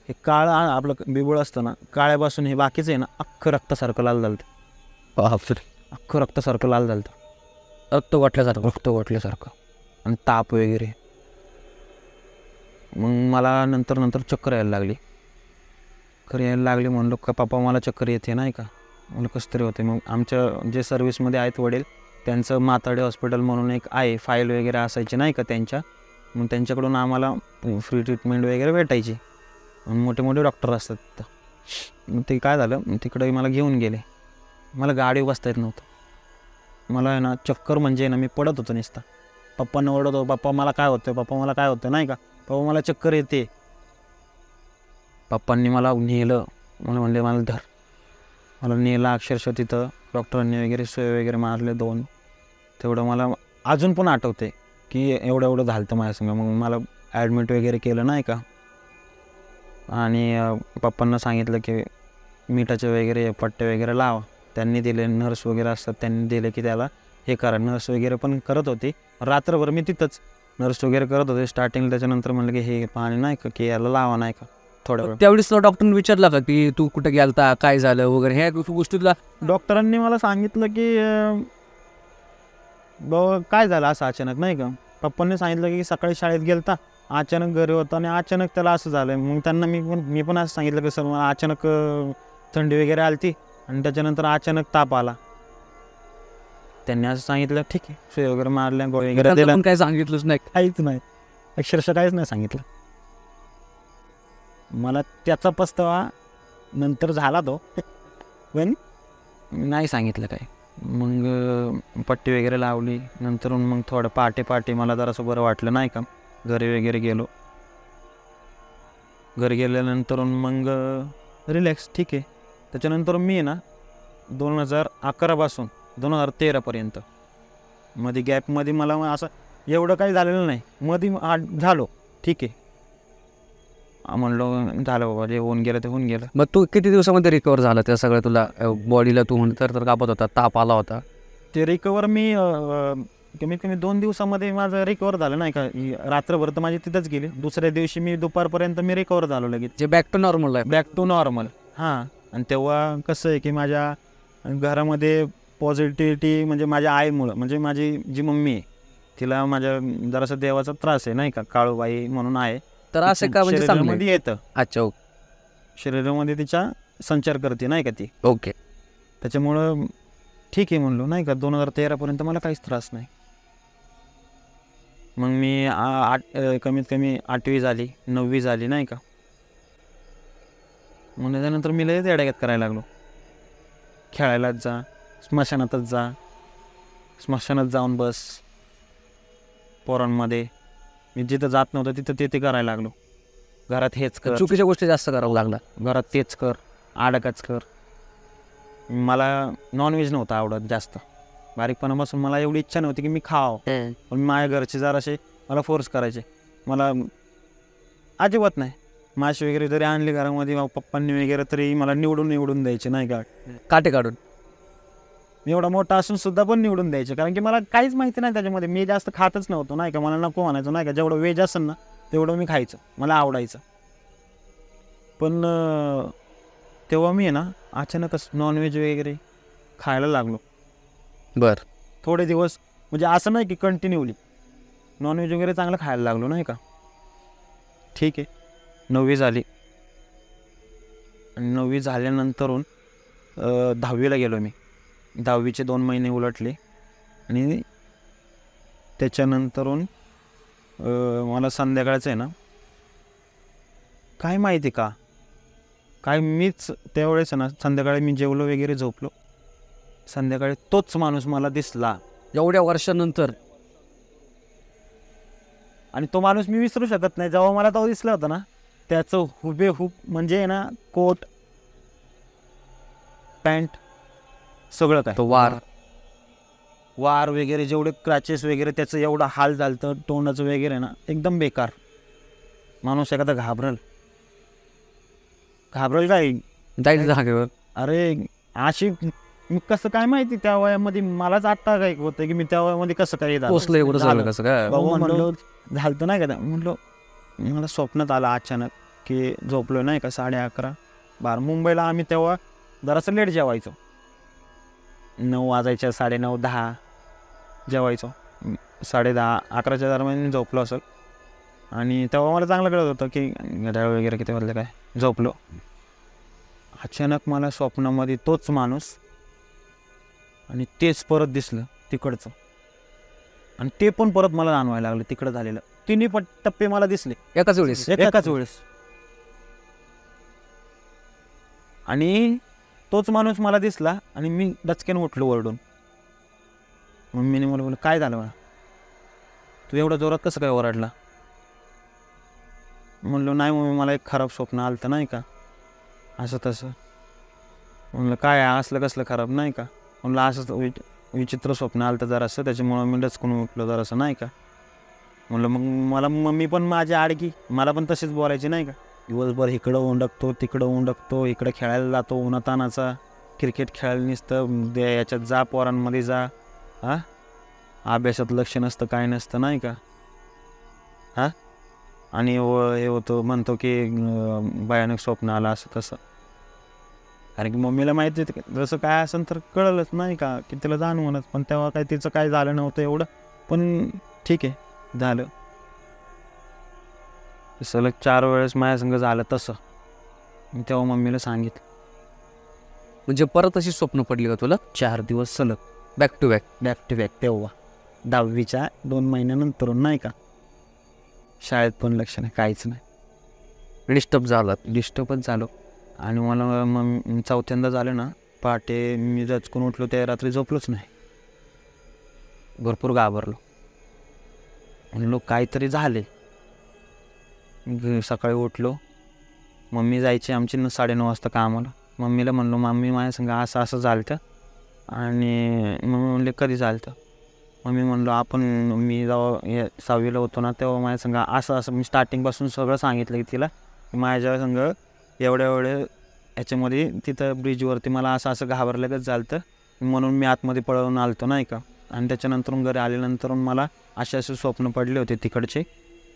हे काळं आपलं बिबुळ असतं ना, काळ्यापासून हे बाकीचं आहे ना अख्खं रक्तासारखं लाल झालं. अख्खं रक्तासारखं लाल झालं, रक्त गोठल्यासारखं आणि ताप वगैरे. मग मला नंतर चक्कर यायला लागली. म्हणलो का पप्पा मला चक्कर येते नाही का. म्हणलं कसं तरी होते. मग आमच्या जे सर्व्हिसमध्ये आहेत वडील, त्यांचं माताडे हॉस्पिटल म्हणून एक आहे, फाईल वगैरे असायची नाही का त्यांच्या. मग त्यांच्याकडून आम्हाला फ्री ट्रीटमेंट वगैरे भेटायची. मोठे डॉक्टर असतात तिथं. मग ते काय झालं, तिकडे मला घेऊन गेले. मला गाडीवर बसता येत नव्हतं. मला आहे ना चक्कर म्हणजे ना मी पडत होतो नुसता. पप्पांना ओरडत होतो, पप्पा मला काय होतं नाही का, पप्पा मला चक्कर येते. पप्पांनी मला नेलं, मला म्हणले मला धर. मला नेलं अक्षरशः तिथं. डॉक्टरांनी वगैरे सोय वगैरे मारले 2. तेवढं मला अजून पण आठवते की एवढं झालं होतं माझ्या संग. मग मला ॲडमिट वगैरे केलं नाही का. आणि पप्पांना सांगितलं की मिठाचे वगैरे पट्टे वगैरे लावा. त्यांनी दिले, नर्स वगैरे असतात त्यांनी दिले की त्याला हे करा. नर्स वगैरे पण करत होती रात्रभर. मी तिथंच नर्स वगैरे करत होते स्टार्टिंग. त्याच्यानंतर म्हणलं की हे पाणी नाही का की याला लावा नाही का थोड्या वेळ. त्यावेळेस तुला डॉक्टरने विचारलं का की तू कुठं गेलता, काय झालं वगैरे, ह्या गोष्टी तुला? डॉक्टरांनी मला सांगितलं की बाबा काय झालं असं अचानक नाही का. पप्पांनी सांगितलं की सकाळी शाळेत गेलता, अचानक घरी होता आणि अचानक त्याला असं झालं. मग त्यांना मी पण असं सांगितलं की सर मला अचानक थंडी वगैरे आली ती आणि त्याच्यानंतर अचानक ताप आला. त्यांनी असं सांगितलं ठीक आहे, सुई वगैरे मारल्या, गोळी वगैरे दिल्या. काय सांगितलंच नाही? काहीच नाही, अक्षरशः काहीच नाही सांगितलं. मला त्याचा पस्तावा नंतर झाला तो, पण नाही सांगितलं काय. मग पट्टी वगैरे लावली. नंतर मग थोडं पहाटे मला जरासं बरं वाटलं नाही का. घरी वगैरे गेलो. घरी गेल्यानंतर मग रिलॅक्स ठीक आहे. त्याच्यानंतर मी ना 2011 2013पर्यंत मध्ये गॅपमध्ये मला असं एवढं काही झालेलं नाही. मध्ये झालो ठीक आहे, म्हणलो झालं बाबा, जे होऊन गेलं ते होऊन गेलं. मग तू किती दिवसामध्ये रिकवर झाला त्या सगळं? तुला बॉडीला तू तर कापत होता, ताप आला होता, ते रिकवर मी कमीत कमी 2 दिवसामध्ये माझं रिकवर झालं नाही का. रात्रभर तर माझी तिथंच गेली. दुसऱ्या दिवशी मी दुपारपर्यंत मी रिकवर झालो लगेच. जे बॅक टू नॉर्मल आहे? Back to normal. हां. आणि तेव्हा कसं आहे की माझ्या घरामध्ये पॉझिटिव्हिटी म्हणजे माझ्या आईमुळं, म्हणजे माझी जी मम्मी आहे तिला माझ्या जरासा देवाचा त्रास आहे नाही का, काळूबाई म्हणून आहे. तर असं का म्हणजे शरीरामध्ये येतं. अच्छा, ओके. शरीरामध्ये तिच्या संचार करते नाही का ती. ओके. त्याच्यामुळं ठीक आहे म्हणलो नाही का. 2013पर्यंत मला काहीच त्रास नाही. मग मी कमीत कमी 8वी झाली, 9वी झाली नाही का. मग त्याच्यानंतर मी लगेच येड्यागत करायला लागलो. खेळायलाच जा, स्मशानातच जा, स्मशानात जाऊन बस पोरांमध्ये. मी जिथं जात नव्हतं तिथं ते करायला लागलो. घरात हेच कर, चुकीच्या गोष्टी जास्त करावं लागला. घरात तेच कर, आडकाच कर. मला नॉनव्हेज नव्हतं आवडत जास्त. बारीकपणापासून मला एवढी इच्छा नव्हती की मी खावं, पण माझ्या घरचे जरासे मला फोर्स करायचे. मला अजिबात नाही. मासे वगैरे जरी आणले घरामध्ये पप्पांनी वगैरे तरी मला निवडून द्यायचे नाही का. काटे काढून. मी एवढा मोठा असून सुद्धा पण निवडून द्यायचे, कारण की मला काहीच माहिती नाही त्याच्यामध्ये. मी जास्त खातच नव्हतो नाही का, मला नको म्हणायचं नाही का. जेवढं व्हेज असेल ना तेवढं मी खायचं, मला आवडायचं. पण तेव्हा मी आहे ना अचानकच नॉनव्हेज वगैरे खायला लागलो. बरं. थोडे दिवस म्हणजे असं नाही की कंटिन्यूली नॉनव्हेज वगैरे चांगलं खायला लागलो नाही का. ठीक आहे, 9वी झाली. आणि 9वी झाल्यानंतरून 10वीला गेलो मी. 10वीचे 2 महिने उलटले आणि त्याच्यानंतरून मला संध्याकाळचं आहे ना काय माहिती का काय, मीच त्यावेळेस आहे ना संध्याकाळी मी जेवलो वगैरे झोपलो. संध्याकाळी तोच माणूस मला दिसला एवढ्या वर्षानंतर. आणि तो माणूस मी विसरू शकत नाही. जेव्हा मला तो दिसला होता ना त्याचं हुबेहूब म्हणजे आहे ना कोट पॅन्ट सगळं काय, तो वार. वार वगैरे जेवढे क्रॅचेस वगैरे त्याचं एवढं हाल झालं तोंडाचं वगैरे ना एकदम बेकार. माणूस एखादा घाबरल काय. जाईल जागेवर. अरे अशी मी कसं काय माहिती त्या वयामध्ये मलाच आत्ता काय होतं की मी त्या वयामध्ये कसं काय पोचलं एवढं झालं कसं काय. म्हणलो झालं नाही का. म्हणलो मला स्वप्नात आलं अचानक की झोपलो नाही का 11:30-12. मुंबईला आम्ही तेव्हा जरासं लेट जेवायचो. 9 वाजायच्या, 9:30, 10 जेवायचो. 10:30-11च्या दरम्यान झोपलो असेल. आणि तेव्हा मला चांगलं कळत होतं की घड्याळ वगैरे किती वाजले काय. झोपलो. अचानक मला स्वप्नामध्ये तोच माणूस आणि तेच परत दिसलं तिकडचं. आणि ते पण परत मला जाणवायला लागलं तिकडं झालेलं. तिन्ही टप्पे मला दिसले एकाच वेळेस. एकाच वेळेस. आणि तोच माणूस मला दिसला आणि मी डचक्यानं उठलो ओरडून. मम्मीने मला बोललं काय झालं मला, तू एवढं जोरात कसं काय ओरडला. म्हणलो नाही मम्मी मला एक खराब स्वप्न आलं तर नाही का असं तसं. म्हणलं काय असलं कसलं खराब नाही का. म्हणलं असं विचित्र स्वप्न आलं तर जरासं त्याच्यामुळं मी डचकून उठलो जरासं नाही का. म्हणलं मग मला मम्मी पण माझी आडकी मला पण तशीच बोलायची नाही का. दिवसभर इकडं उंडकतो तिकडं उंडकतो, इकडं खेळायला जातो उन्हातानाचा, क्रिकेट खेळायला नुसतं याच्यात जा पोरांमध्ये जा. हां अभ्यासात लक्ष नसतं काय नसतं नाही का. हां आणि हे होतं म्हणतो की भयानक स्वप्न आलं असं तसं. कारण की मम्मीला माहिती होतं जसं काय असेल तर कळलंच नाही का की तिला जाणवणच. पण तेव्हा काय तिचं काय झालं नव्हतं एवढं. पण ठीक आहे झालं. सलग 4 वेळेस माझ्या संग झालं तसं. मी तेव्हा मम्मीला सांगितलं. म्हणजे परत अशी स्वप्न पडली का तुला 4 दिवस सलग बॅक टू बॅक. तेव्हा 10वीच्या 2 महिन्यानंतर नाही का. शाळेत पण लक्ष नाही काहीच नाही. डिस्टर्बच झालो. आणि मला मग 4थ्यांदा झालं ना पहाटे मी रचकून उठलो त्या रात्री झोपलोच नाही. भरपूर घाबरलो. म्हणलो काहीतरी झाले. सकाळी उठलो. मम्मी जायची आमची 9:30 वाजता कामाला. मम्मीला म्हणलो मम्मी माझ्या संग असं असं झालं तर. आणि मम्मी म्हणले कधी झालं तर. मम्मी म्हणलो आपण मी जेव्हा 6वीला होतो ना तेव्हा माझ्या संग असं असं मी स्टार्टिंगपासून सगळं सांगितलं की तिला की माझ्या संग एवढ्या ह्याच्यामध्ये तिथं ब्रिजवरती मला असं असं घाबरल्यागत झालं तर म्हणून मी आतमध्ये पळवून आलतो नाही का. आणि त्याच्यानंतर घरी आल्यानंतर मला असे असे स्वप्न पडले होते तिकडचे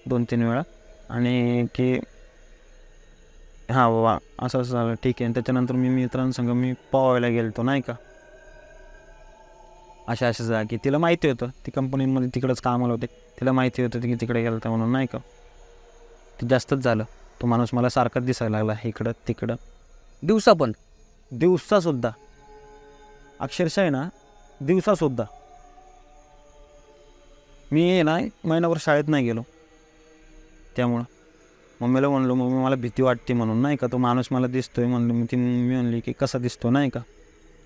2-3 वेळा. आणि की हां बाबा असं असं झालं ठीक आहे. आणि त्याच्यानंतर मी मित्रांसंग मी पोहायला गेलो नाही का. अशा जा की तिला माहिती होतं ती कंपनीमध्ये तिकडंच कामाला होते. तिला माहिती होतं की तिकडे गेलं होतं म्हणून नाही का. ते जास्तच झालं. तो माणूस मला सारखाच दिसायला लागला इकडं तिकडं. दिवसा पण. दिवसासुद्धा अक्षरशः आहे ना दिवसासुद्धा. मी आहे ना महिनाभर शाळेत नाही गेलो. त्यामुळं मम्मीला म्हणलो मम्मी मला भीती वाटते म्हणून नाही का. तो माणूस मला दिसतोय म्हणलं. मी म्हणली की कसा दिसतो नाही का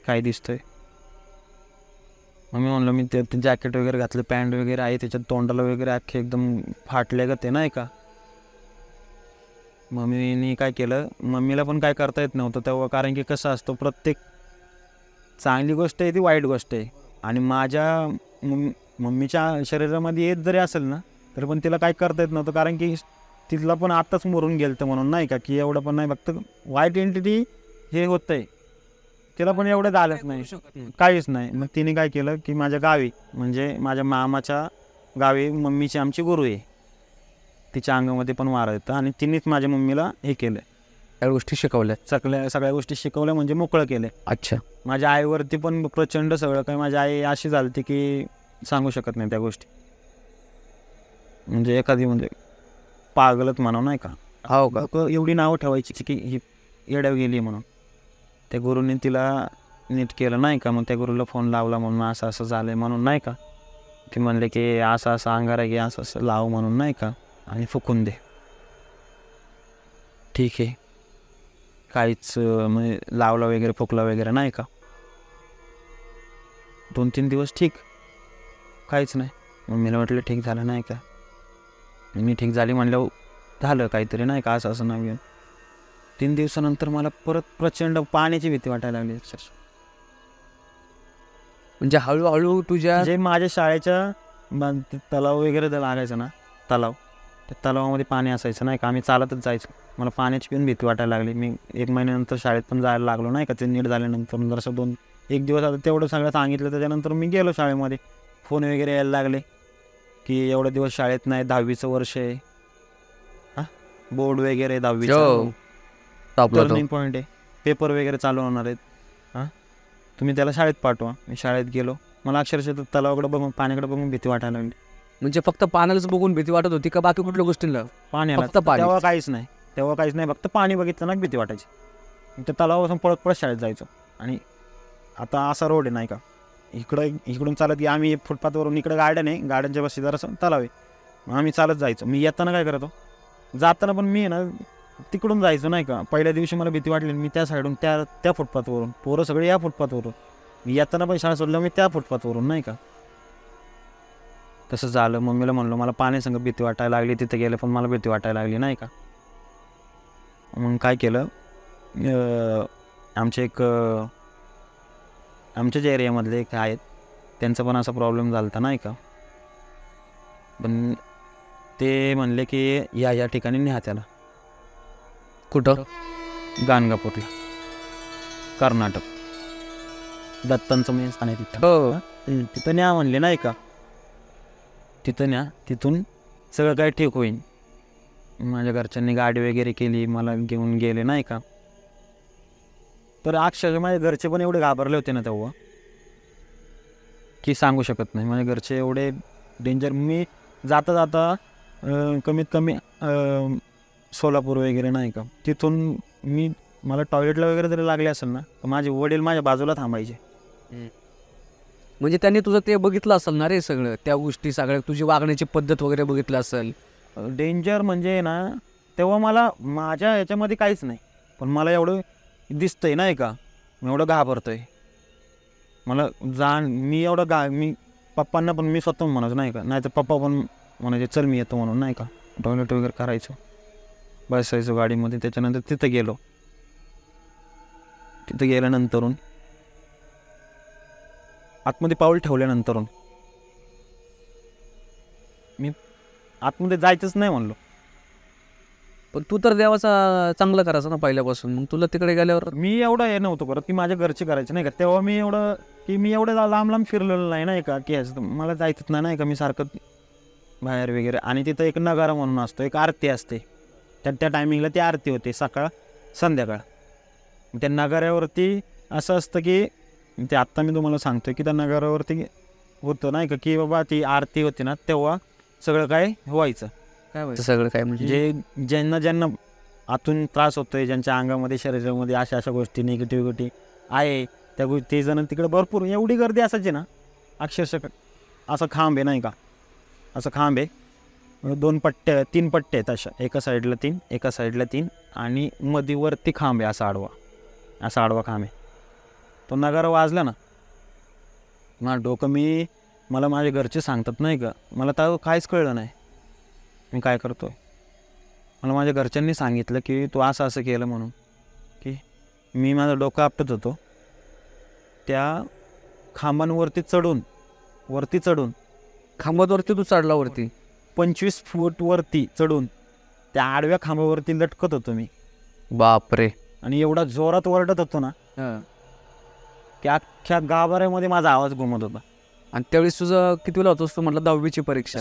काय दिसतोय. मम्मी म्हणलं मी ते जॅकेट वगैरे घातलं पॅन्ट वगैरे आहे त्याच्यात तोंडाला वगैरे अख्खे एकदम फाटले का ते नाही का. मम्मीने काय केलं मम्मीला पण काय करता येत नव्हतं तेव्हा. कारण की कसं असतं प्रत्येक चांगली गोष्ट आहे ती वाईट गोष्ट आहे. आणि माझ्या मम्मीच्या शरीरामध्ये येत जरी असेल ना तरी पण तिला काय करता येत नव्हतं, कारण की तिला पण आत्ताच मरून गेलं तर म्हणून नाही का, की एवढं पण नाही, फक्त वाईट एंटिटी हे होतं आहे, तिला पण एवढं झालंच नाही, काहीच नाही. मग तिने काय केलं की माझ्या गावी म्हणजे माझ्या मामाच्या गावी मम्मीची आमची गुरु आहे, तिच्या अंगामध्ये पण वारा येतं आणि तिनेच माझ्या मम्मीला हे केलं, त्या गोष्टी शिकवल्या. सगळ्या गोष्टी शिकवल्या, म्हणजे मोकळं केलं. अच्छा. माझ्या आईवरती पण प्रचंड सगळं काही, माझी आई अशी झाली की सांगू शकत नाही त्या गोष्टी, म्हणजे एखादी म्हणजे पागलच म्हणावं नाही का. हो का. लोकं एवढी नावं ठेवायची की ही येड्यावर गेली म्हणून. त्या गुरुने तिला नीट केलं नाही का, मग त्या गुरुला फोन लावला म्हणून असं असं झालं म्हणून नाही का, ते म्हणले की असं असं अंगारा घे, असं असं लाव म्हणून नाही का, आणि फुकून दे. ठीक आहे, काहीच म्हणजे लावला वगैरे फुकला वगैरे नाही का. 2-3 दिवस ठीक, काहीच नाही. मम्मीला वाटलं ठीक झालं नाही का, मी ठीक झाली म्हणल्यावर झालं काहीतरी नाही का, असं असं नवीन. 3 दिवसानंतर मला परत प्रचंड पाण्याची भीती वाटायला लागली. म्हणजे हळूहळू तुझ्या जे माझ्या शाळेच्या तलाव वगैरे लागायचं ना, त्या तलावामध्ये पाणी असायचं नाही का, आम्ही चालतच जायचो. मला पाण्याची पण भीती वाटायला लागली. मी 1 महिन्यानंतर शाळेत पण जायला लागलो नाही का, ते नीट झाल्यानंतर जरासं 1 दिवस आता तेवढं सगळं सांगितलं. त्याच्यानंतर मी गेलो शाळेमध्ये, फोन वगैरे यायला लागले की एवढे दिवस शाळेत नाही, 10वीचं वर्ष आहे, हां बोर्ड वगैरे 10वीचं टर्निंग पॉईंट आहे, पेपर वगैरे चालू होणार आहेत, हां तुम्ही त्याला शाळेत पाठवा. मी शाळेत गेलो, मला अक्षरशः तलावाकडे बघून पाण्याकडे बघून भीती वाटायला लागली. म्हणजे फक्त पाण्यालाच बघून भीती वाटत होती का बाकी कुठल्या गोष्टींना? पाण्याला फक्त पाणी. तेव्हा काहीच नाही, फक्त पाणी बघितलं ना भीती वाटायची. त्या तलावापासून पळत पळत शाळेत जायचो. आणि आता असा रोड आहे नाही का, इकडून चालत की आम्ही फुटपाथवरून, इकडं गार्डन आहे, गार्डनच्या बशी जरासं तलाव आहे, मग आम्ही चालत जायचो. मी येताना काय करतो, जाताना पण मी ना तिकडून जायचो नाही का. पहिल्या दिवशी मला भीती वाटली, मी त्या साईडून त्या फुटपाथवरून, पोरं सगळे या फुटपाथवरून, मी येताना पण शाळा सोडलं मी त्या फुटपाथवरून नाही का. तसं झालं. मम्मीला म्हणलो मला पाण्यासंग भीती वाटायला लागली, तिथे गेलं पण मला भीती वाटायला लागली नाही का. मग काय केलं, आमच्याच एरियामधले एक आहेत, त्यांचा पण असा प्रॉब्लेम झाला होता नाही का. पण ते म्हणले की या ठिकाणी न्या त्याला. कुठं? गाणगापूरला, कर्नाटक, दत्तांचं मेन स्थान आहे तिथं. हो. तिथं न्या म्हणले नाही का, तिथं न्या, तिथून सगळं काही ठीक होईल. माझ्या घरच्यांनी गाडी वगैरे केली, मला घेऊन गेले नाही का. तर अक्षरशः माझ्या घरचे पण एवढे घाबरले होते ना तेव्हा की सांगू शकत नाही. माझ्या घरचे एवढे डेंजर. मी जाता जाता कमीत कमी सोलापूर वगैरे नाही का, तिथून मला टॉयलेटला वगैरे जरी लागले असेल ना तर माझे वडील माझ्या बाजूला थांबायचे. म्हणजे त्यांनी तुझं ते बघितलं असेल ना रे सगळं, त्या गोष्टी सगळ्या, तुझी वागण्याची पद्धत वगैरे बघितलं असेल. डेंजर म्हणजे ना, तेव्हा मला माझ्या याच्यामध्ये काहीच नाही, पण मला एवढं दिसतंय नाही का, मी एवढं घाबरतोय. मला मी एवढं मी पप्पांना पण मी स्वतः म्हणायचो नाही का, नाही तर पप्पा पण म्हणायचे चल मी येतो म्हणून नाही का. टॉयलेट वगैरे करायचो, बसायचो गाडीमध्ये. त्याच्यानंतर तिथं गेल्यानंतरून आतमध्ये पाऊल ठेवल्यानंतरून मी आतमध्ये जायचंच नाही म्हणलो. पण तू तर देवाचा चांगलं करायचं ना पहिल्यापासून, मग तुला तिकडे गेल्यावर मी एवढं हे नव्हतं करत की माझ्या घरचे करायचे नाही का. तेव्हा मी एवढं लांब फिरलेलं नाही का, की मला जायचंच नाही का. मी सारखं बाहेर वगैरे. आणि तिथं एक नगारा म्हणून असतो, एक आरती असते, त्या टायमिंगला ती आरती होते, सकाळ संध्याकाळ. त्या नगाऱ्यावरती असं असतं की ते आत्ता मी तुम्हाला सांगतोय की त्या नगाऱ्यावरती होतं नाही का, की बाबा ती आरती होती ना तेव्हा सगळं काय व्हायचं. काय व्हायचं सगळं काय म्हणजे? जे ज्यांना आतून त्रास होतोय, ज्यांच्या अंगामध्ये शरीरामध्ये अशा गोष्टी निगेटिव्हिटी आहे, ते जण तिकडे भरपूर एवढी गर्दी असायची ना. अक्षरशः असं खांब आहे नाही का, असं खांब आहे, 3 पट्टे आहेत अशा, एका साईडला 3 आणि मधीवरती खांब आहे, असा आडवा खांब आहे. तो नगारा वाजला ना, मला माझे घरचे सांगतात नाही का, मला तर काहीच कळलं नाही मी काय करतोय. मला माझ्या घरच्यांनी सांगितलं की तू असं केलं म्हणून, की मी माझं डोकं आपटत होतो त्या खांबांवरती वरती चढून खांबावरती तू चढला वरती? 25 फूट वरती चढून त्या आडव्या खांबावरती लटकत होतो मी. बापरे. आणि एवढा जोरात ओरडत होतो ना की अख्ख्या गाभाऱ्यामध्ये माझा आवाज घुमत होता. आणि त्यावेळेस तुझं कितीला होतोस तू म्हटलं? 10वीची परीक्षा.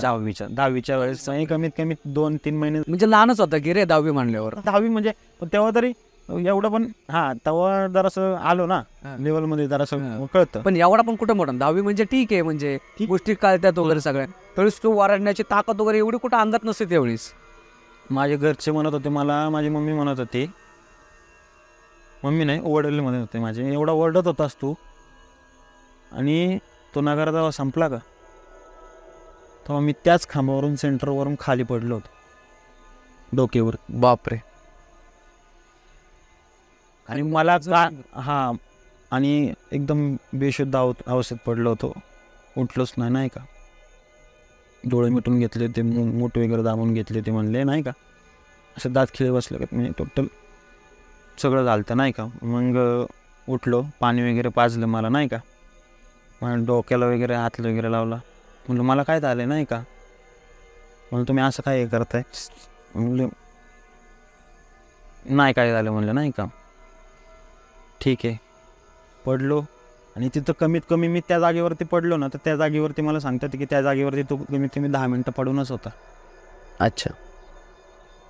10वीच्या वेळेस कमीत कमी 2-3 महिने. म्हणजे लहानच होता की रे 10वी म्हणल्यावर. 10वी म्हणजे पण तेव्हा तरी एवढं पण तेव्हा जरासं आलो ना लेवलमध्ये, जरासं कळतं. पण एवढा पण कुठं मोठा? 10वी म्हणजे ठीक आहे, म्हणजे गोष्टी कळतात वगैरे सगळ्या. त्यावेळेस तू ओरडण्याची ताकद वगैरे एवढी कुठं अंगात नसते त्यावेळेस. माझे घरचे म्हणत होते मला, माझी मम्मी म्हणत होती, मम्मी नाही वडील म्हणत होते माझे, एवढा ओरडत होतास तू, आणि तो नगारा जेव्हा संपला का तेव्हा मी त्याच खांबावरून सेंटरवरून खाली पडलो होतो डोक्यावर. बापरे. आणि मला आणि एकदम बेशुद्ध अवस्थेत पडलो होतो. उठलोच नाही का. डोळे मिटून घेतले ते, मूठ वगैरे दाबून घेतले ते, म्हणले नाही का असं दात खिळे बसलं का, म्हणजे टोटल सगळं झालं नाही का. मग उठलो, पाणी वगैरे पाजलं मला नाही का, मला डोक्याला वगैरे हात वगैरे लावला. म्हणलं मला काय झालं नाही का. म्हणलं तुम्ही असं काय करताय. म्हणलं नाही काय झालं. म्हणलं नाही का. ठीक आहे. पडलो आणि तिथं कमीत कमी मी त्या जागेवरती पडलो ना, तर त्या जागेवरती मला सांगतात की त्या जागेवरती तो कमीत कमी 10 मिनटं पडूनच होता. अच्छा.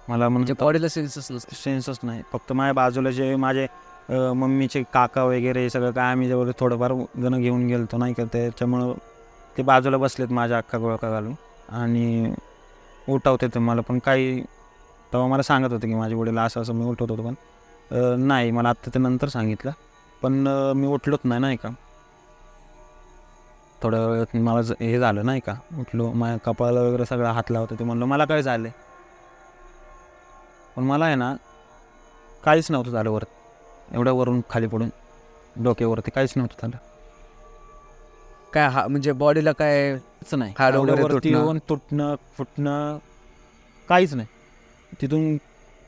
मला म्हणजे बॉडीला सेन्सच नाही. फक्त माझ्या बाजूला जे माझे मम्मीचे काका वगैरे सगळं काय आम्ही जवळ थोडंफार जण घेऊन गेलतो नाही का, त्याच्यामुळं ते बाजूला बसलेत माझ्या अख्खा गोळका घालून आणि उठवते ते मला. पण काही तेव्हा मला सांगत होते की माझे वडील असं असं मी उठवत होतो, पण नाही, मला आत्ता ते नंतर सांगितलं. पण मी उठलोच नाही का. थोड्या वेळात मला हे झालं नाही का, उठलो, माझ्या कपाळाला वगैरे सगळं हात लावतं. ते म्हणलं मला काय झालं. पण मला आहे ना काहीच नव्हतं झालं. एवढ्या वरून खाली पडून डोक्यावरती काहीच नव्हतं झालं. काय म्हणजे बॉडीला काय नाही, हाड वगैरे वरती येऊन तुटणं फुटणं काहीच नाही. तिथून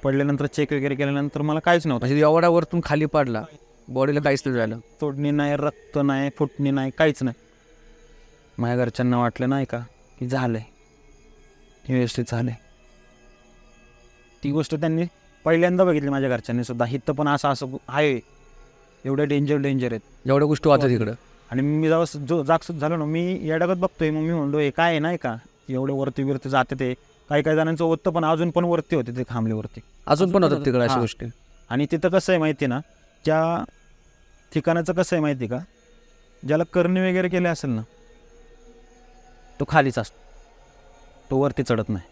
पडल्यानंतर चेक वगैरे केल्यानंतर मला काहीच नव्हतं. म्हणजे एवढ्या वरतून खाली पडला, बॉडीला काहीच नाही झालं. तोडणी नाही, रक्त नाही, फुटणी नाही, काहीच नाही. माझ्या घरच्यांना वाटलं नाही का की झालंय, व्यवस्थित झालंय. ती गोष्ट त्यांनी पहिल्यांदा बघितली माझ्या घरच्यांनी सुद्धा. हिथं पण असं आहे, एवढं डेंजर आहेत एवढ्या गोष्टी होतात तिकडं. आणि मी जेव्हा जागसूत झालो ना, मी येडागत बघतोय. मग मी म्हणलो हे काय आहे नाही का, एवढं वरती जाते ते. काही जणांचं होतं, पण अजून पण वरती होते ते खांबलेवरती, अजून पण होतात तिकडे अशा गोष्टी. आणि तिथं कसं आहे माहिती ना, त्या ठिकाणाचं कसं आहे माहिती का, ज्याला करणी वगैरे केले असेल ना तो खालीच असतो, तो वरती चढत नाही.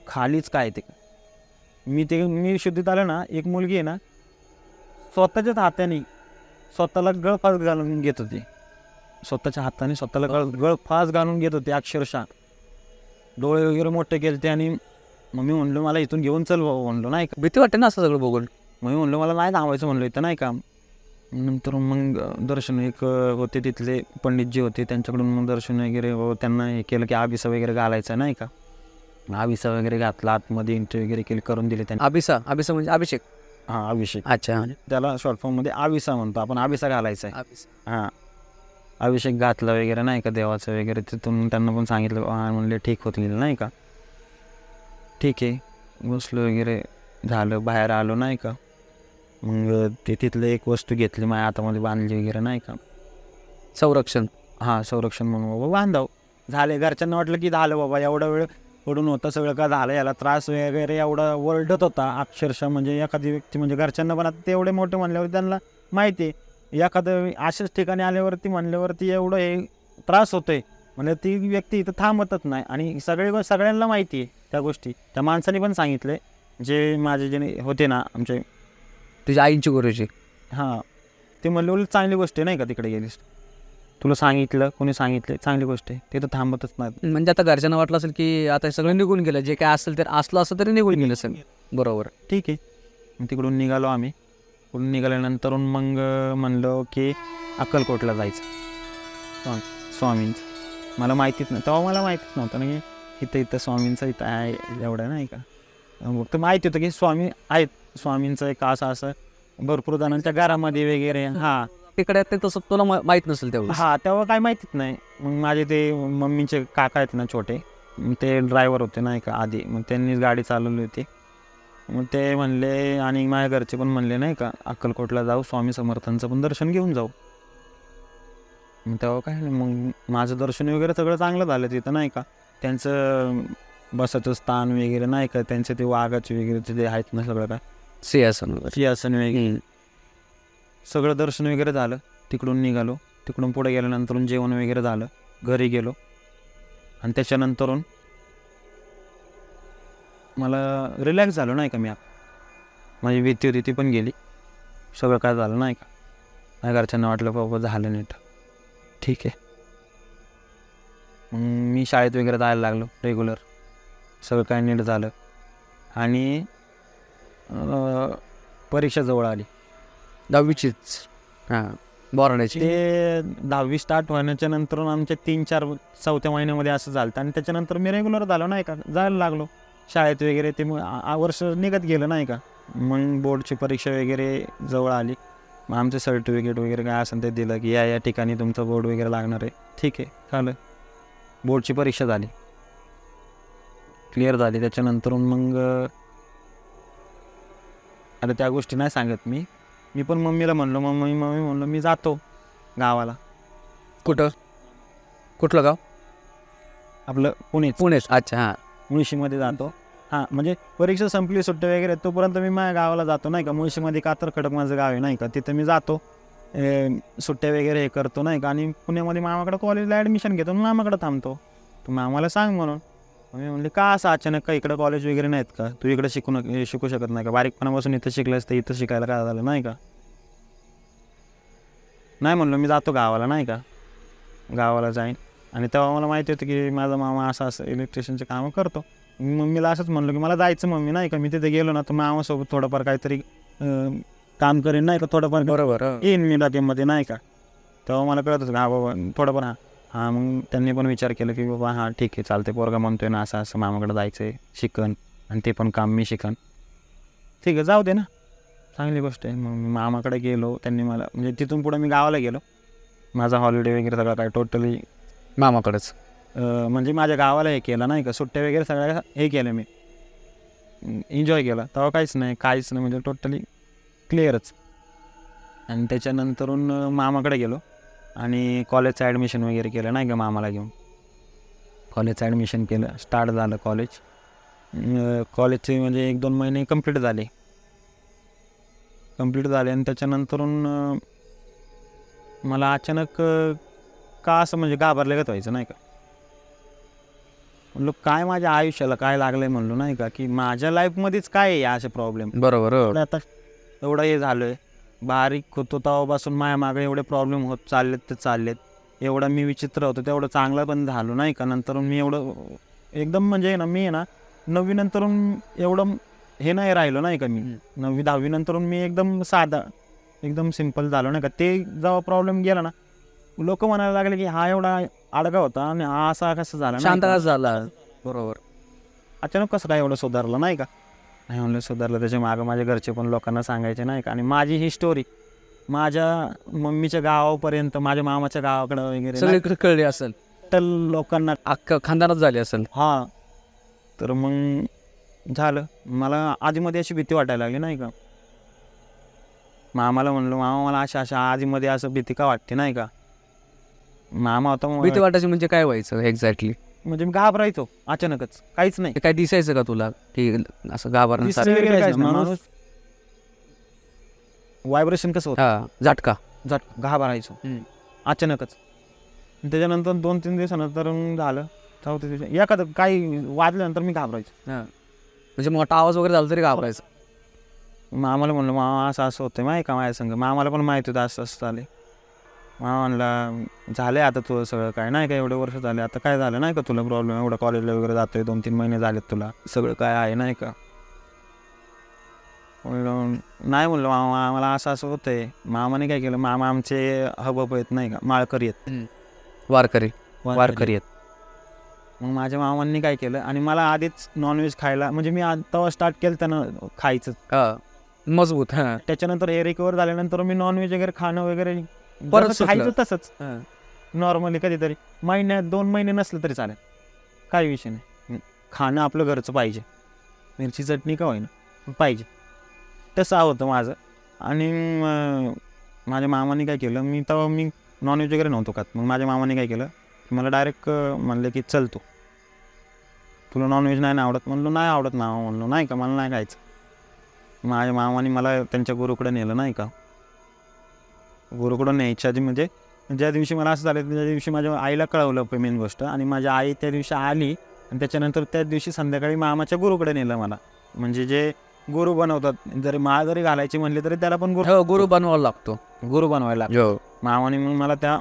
खालीच काय ते. मी शुद्धीत आलं ना, एक मुलगी आहे ना स्वतःच्याच हाताने स्वतःला गळफास घालून घेत होती. स्वतःच्या हाताने स्वतःला गळफास घालून घेत होती अक्षरशः. डोळे वगैरे मोठे केले ते. आणि मग मी म्हणलो मला इथून घेऊन चल बाबा, म्हणलो नाही का. भीती वाटते ना असं सगळं बघून. मग मी म्हणलो मला नाही थांबायचं म्हणलो इथं नाही का. नंतर मग दर्शन एक होते तिथले पंडितजी होते, त्यांच्याकडून मग दर्शन वगैरे त्यांना हे केलं की आबिसा वगैरे घालायचा नाही का. आबिसा वगैरे घातला, आतमध्ये एंट्री वगैरे केली, करून दिले त्यांनी. आबिसा म्हणजे अभिषेक. हां, अभिषेक. अच्छा. त्याला शॉर्ट फॉर्ममध्ये आबिसा म्हणतो आपण. आबिसा घालायचा आहे. हां, अभिषेक घातला वगैरे नाही का देवाचं वगैरे. तिथून त्यांना पण सांगितलं, म्हणले ठीक होतील नाही का. ठीक आहे, बसलो वगैरे झालं, बाहेर आलो नाही का. मग ते तिथलं एक वस्तू घेतली, माझ्या हातामध्ये बांधली वगैरे नाही का. संरक्षण. हां, संरक्षण म्हणून बाबा बांधाव. झाले. घरच्यांना वाटलं की झालं बाबा, एवढा वेळ पडून होता सगळं का झालं, याला त्रास वगैरे एवढा ओरडत होता अक्षरशः. म्हणजे एखादी व्यक्ती, म्हणजे घरच्यांना पण आता ते एवढे मोठे म्हणल्यावर त्यांना माहिती आहे, एखादं अशाच ठिकाणी आल्यावरती म्हणल्यावरती एवढं हे त्रास होतोय म्हणजे ती व्यक्ती इथं थांबतच नाही. आणि सगळ्यांना माहिती आहे त्या गोष्टी. त्या माणसाने पण सांगितले, जे माझे जे होते ना आमचे, तुझ्या आईंची गुरुजी. हां, ते म्हणले चांगली गोष्ट आहे नाही का, तिकडे गेलीस, तुला सांगितलं, कोणी सांगितलं, चांगली गोष्ट आहे, ते तर थांबतच नाही. म्हणजे आता घरच्यांना वाटलं असेल की आता सगळं निघून गेलं, जे काय असेल तर असलं तरी निघून गेलं असेल. बरोबर. ठीक आहे. मग तिकडून निघालो आम्ही. तिकडून निघाल्यानंतर मग म्हणलो की अक्कलकोटला जायचं स्वामींचं. मला माहितीच नाही तेव्हा, मला माहितीच नव्हतं ना की इथं स्वामींचं इथं आहे एवढं नाही का. फक्त माहिती होतं की स्वामी आहेत, स्वामींचं एक असं भरपूर जणांच्या घरामध्ये वगैरे. हां, तिकडे ते तसं तुला माहीत नसेल तेवढं. हा तेव्हा काय माहितीच नाही. मग माझे ते मम्मीचे काका आहेत ना छोटे, ते ड्रायव्हर होते नाही का आधी, मग त्यांनीच गाडी चालवली होती. मग ते म्हणले आणि माझ्या घरचे पण म्हणले नाही का अक्कलकोटला जाऊ, स्वामी समर्थांचं पण दर्शन घेऊन जाऊ. मग तेव्हा काय नाही, मग माझं दर्शन वगैरे सगळं चांगलं झालं तिथं नाही का. त्यांचं बसायचं स्थान वगैरे नाही का, त्यांचे ते वाघाचे वगैरे ते आहेत ना सगळं काय सिंहासन सिंहासन वगैरे सगळं दर्शन वगैरे झालं. तिकडून निघालो. तिकडून पुढे गेल्यानंतर जेवण वगैरे झालं, घरी गेलो. आणि त्याच्यानंतरून मला रिलॅक्स झालो नाही का मी. माझी भीती होती ती पण गेली. सगळं काय झालं नाही का. माझ्या घरच्यांना वाटलं बाबा झालं नीट, ठीक आहे. मग मी शाळेत वगैरे जायला लागलो रेग्युलर. सगळं काय नीट झालं. आणि परीक्षा जवळ आली 10वीचीच. हां, बोराड्याची. ते 10वी स्टार्ट होण्याच्या नंतर आमच्या 3-4 चौथ्या महिन्यामध्ये असं झालं. आणि त्याच्यानंतर मी रेग्युलर झालो नाही का, जायला लागलो शाळेत वगैरे. ते मग वर्ष निघत गेलं नाही का. मग बोर्डची परीक्षा वगैरे जवळ आली. मग आमचं सर्टिफिकेट वगैरे काय असेल ते दिलं की या ठिकाणी तुमचं बोर्ड वगैरे लागणार आहे. ठीक आहे, झालं. बोर्डची परीक्षा झाली, क्लिअर झाली. त्याच्यानंतर मग आता त्या गोष्टी नाही सांगत मी पण मम्मीला म्हणलो, मम्मी म्हणलो मी जातो गावाला. कुठलं गाव? आपलं पुणेच. अच्छा, हां. मुळशीमध्ये जातो. हां, म्हणजे परीक्षा संपली, सुट्ट्या वगैरे, तोपर्यंत मी माझ्या गावाला जातो नाही का. मुळशीमध्ये कातर खडक माझं गाव आहे नाही का, तिथं मी जातो. सुट्ट्या वगैरे हे करतो नाही का. आणि पुण्यामध्ये मामाकडं कॉलेजला ॲडमिशन घेतो, मामाकडं थांबतो. तू मामाला सांग म्हणून. मी म्हणले का असं अचानक, का इकडं कॉलेज वगैरे नाहीत का, तू इकडं शिकू शकत नाही का, बारीकपणापासून इथं शिकलास तर इथं शिकायला काय झालं नाही का. नाही म्हणलो मी जातो गावाला नाही का, गावाला जाईन. आणि तेव्हा मला माहिती होतं की माझा मामा असं इलेक्ट्रिशियनचे कामं करतो. मी मम्मीला असंच म्हणलो की मला जायचं मम्मी नाही का. मी तिथे गेलो ना तर मामासोबत थोडंफार काहीतरी काम करेन नाही का, थोडंफार बरोबर. येईन मी डोक्यामध्ये नाही का. तेव्हा मला कळत होतं हा बाबा थोडंफार. हां, मग त्यांनी पण विचार केला की बाबा हां ठीक आहे चालते, पोरगा म्हणतोय ना असं मामाकडे जायचं आहे, शिकन आणि ते पण काम मी शिकन, ठीक आहे जाऊ दे ना, चांगली गोष्ट आहे. मग मी मामाकडे गेलो. त्यांनी मला म्हणजे तिथून पुढं मी गावाला गेलो. माझा हॉलिडे वगैरे सगळं काय टोटली मामाकडेच. म्हणजे माझ्या गावाला हे केलं नाही का, सुट्ट्या वगैरे सगळ्या हे केलं मी, एन्जॉय केला. तेव्हा काहीच नाही म्हणजे टोटली क्लिअरच. आणि त्याच्यानंतरून मामाकडे गेलो आणि कॉलेजचं ॲडमिशन वगैरे केलं नाही का मामाला घेऊन. कॉलेजचं ॲडमिशन केलं, स्टार्ट झालं कॉलेज. कॉलेजचे म्हणजे 1-2 महिने कंप्लीट झाले. आणि त्याच्यानंतरून मला अचानक का असं म्हणजे घाबरल्यागत व्हायचं नाही का. म्हणलो काय माझ्या आयुष्याला काय लागलं आहे म्हणलो नाही का, की माझ्या लाईफमध्येच काय आहे असे प्रॉब्लेम. बरोबर. आता एवढं हे झालं आहे, बारीक होतो तेव्हापासून माझ्या मागे एवढे प्रॉब्लेम होत चाललेत. एवढा मी विचित्र होतो तेवढं चांगला पण झालो नाही का. नंतर मी एवढं एकदम म्हणजे ना, मी आहे ना 9वी नंतरून एवढं हे नाही राहिलो नाही का. मी 9वी-10वी नंतरून मी एकदम साधा, एकदम सिम्पल झालो नाही का. ते जेव्हा प्रॉब्लेम गेला ना, लोक म्हणायला लागले की हा एवढा आडगा होता आणि हा असा कसं झाला, शांत कसं झाला. बरोबर. अचानक कसं काय एवढं सुधारलं नाही का. नाही म्हणलं सुधारलं. त्याच्या मागं माझ्या घरचे पण लोकांना सांगायचे नाही का. आणि माझी ही स्टोरी माझ्या मम्मीच्या गावापर्यंत, माझ्या मामाच्या गावाकडं वगैरे सगळीकडे कळली असेल, तर लोकांना अख्खं खानदानच झाली असेल. हां, तर मग झालं. मला आधीमध्ये अशी भीती वाटायला लागली नाही का. मामाला म्हणलं मामा मला अशा आधीमध्ये असं भीती का वाटते नाही का. मामा होता भीती वाटायची म्हणजे काय व्हायचं एक्झॅक्टली. म्हणजे मी घाबरायचो अचानकच, काहीच नाही. ते काय दिसायचं का तुला की असं घाबरण्यासारखं? माणूस व्हायब्रेशन कसं होतं, हा, झटका घाबरायचो अचानकच. त्याच्यानंतर 2-3 दिवसानंतर झालं, 4थ्या दिवशी एखादं काही वाजल्यानंतर मी घाबरायचो. म्हणजे मोठा आवाज वगैरे झाला तरी घाबरायचं. मामाला म्हणलं मामा असं होतं माहिती का माझ्या संग. मामाला पण माहिती होतं असं चालेल. मामा म्हणला झालं आता तुझं सगळं काय नाही का, एवढे वर्ष झाले आता काय झालं नाही का तुला प्रॉब्लेम, एवढं कॉलेजला वगैरे जातोय, 2-3 महिने झालेत तुला, सगळं काय आहे नाही का. म्हणलं नाही, म्हणलं मामा मला असं होतं आहे. मामाने काय केलं, मामा आमचे हबप आहेत नाही का, माळकरी आहेत, वारकरी आहेत. मग माझ्या मामांनी काय केलं, आणि मला आधीच नॉनव्हेज खायला म्हणजे मी तेव्हा स्टार्ट केलं त्यानं खायचं मजबूत. त्याच्यानंतर हे रिकवर झाल्यानंतर मी नॉनव्हेज वगैरे खाणं वगैरे परत जसं खायचं सुटलं. तसंच नॉर्मली कधीतरी महिन्यात 2 महिने नसलं तरी चालेल, काही विषय नाही. खाणं आपलं घरचं पाहिजे, मिरची चटणी का होईना पाहिजे, तसं होतं माझं. आणि माझ्या मामाने काय केलं, तेव्हा मी नॉनव्हेज वगैरे नव्हतो खात. मग माझ्या मामाने काय केलं की मला डायरेक्ट म्हणलं की चल तुला नॉनव्हेज नाही ना आवडत? म्हणलो नाही आवडत ना. म्हणलो नाही का, मला नाही खायचं. माझ्या मामाने मला त्यांच्या गुरुकडे नेलं नाही का. गुरुकडं न्यायच्या आधी म्हणजे ज्या दिवशी मला असं झालं त्या दिवशी माझ्या आईला कळवलं मेन गोष्ट, आणि माझी आई त्या दिवशी आली आणि त्याच्यानंतर त्याच दिवशी संध्याकाळी मामाच्या गुरुकडे नेलं मला. म्हणजे जे गुरु बनवतात, जरी माळ जरी घालायची म्हणली तरी त्याला पण गुरु बनवावा लागतो. गुरु बनवायला लागतो. मामाने मग मला त्या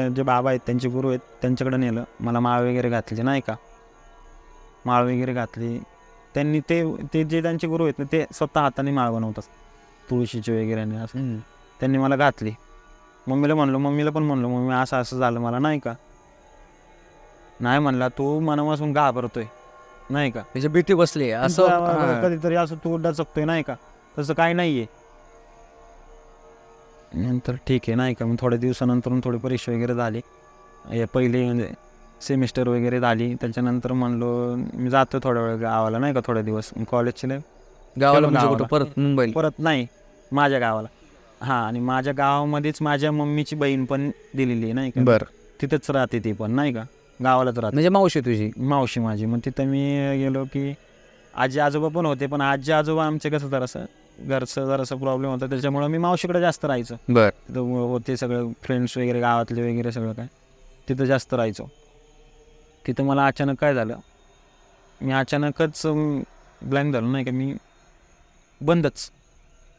जे बाबा आहेत त्यांचे गुरु आहेत त्यांच्याकडे नेलं. मला माळ वगैरे घातली नाही का, माळ वगैरे घातली त्यांनी. ते जे त्यांचे गुरु आहेत ना ते स्वतः हाताने माळ बनवतात तुळशीचे वगैरे, आणि असं त्यांनी मला घातली. मम्मीला पण म्हणलो मम्मी असं असं झालं मला नाही का. नाही म्हणला, तू मनापासून घाबरतोय नाही का, त्याची भीती बसली असं. कधीतरी असं तू डचकतोय नाही का, तसं काही नाही आहे. नंतर ठीक आहे नाही का. मग थोड्या दिवसानंतर थोडी परीक्षा वगैरे झाली, पहिले म्हणजे सेमिस्टर वगैरे झाली. त्याच्यानंतर म्हणलो मी जातो थोड्या वेळ गावाला नाही का, थोड्या दिवस कॉलेजचे. गावाला म्हणजे कुठं परत मुंबईला? परत नाही, माझ्या गावाला. हां, आणि माझ्या गावामध्येच माझ्या मम्मीची बहीण पण दिलेली आहे नाही का. बरं. तिथंच राहते ती पण नाही का, गावालाच राहते. म्हणजे मावशी तुझी? मावशी माझी. मग तिथं मी गेलो की आजी आजोबा पण होते, पण आजी आजोबा आमचे कसं जरासं घरचं जरासं प्रॉब्लेम होता, त्याच्यामुळं मी मावशीकडे जास्त राहायचो. बरं. तिथं होते सगळं फ्रेंड्स वगैरे गावातले वगैरे सगळं काय, तिथं जास्त राहायचो. तिथं मला अचानक काय झालं, मी अचानकच ब्लँक झालो नाही का, मी बंदच,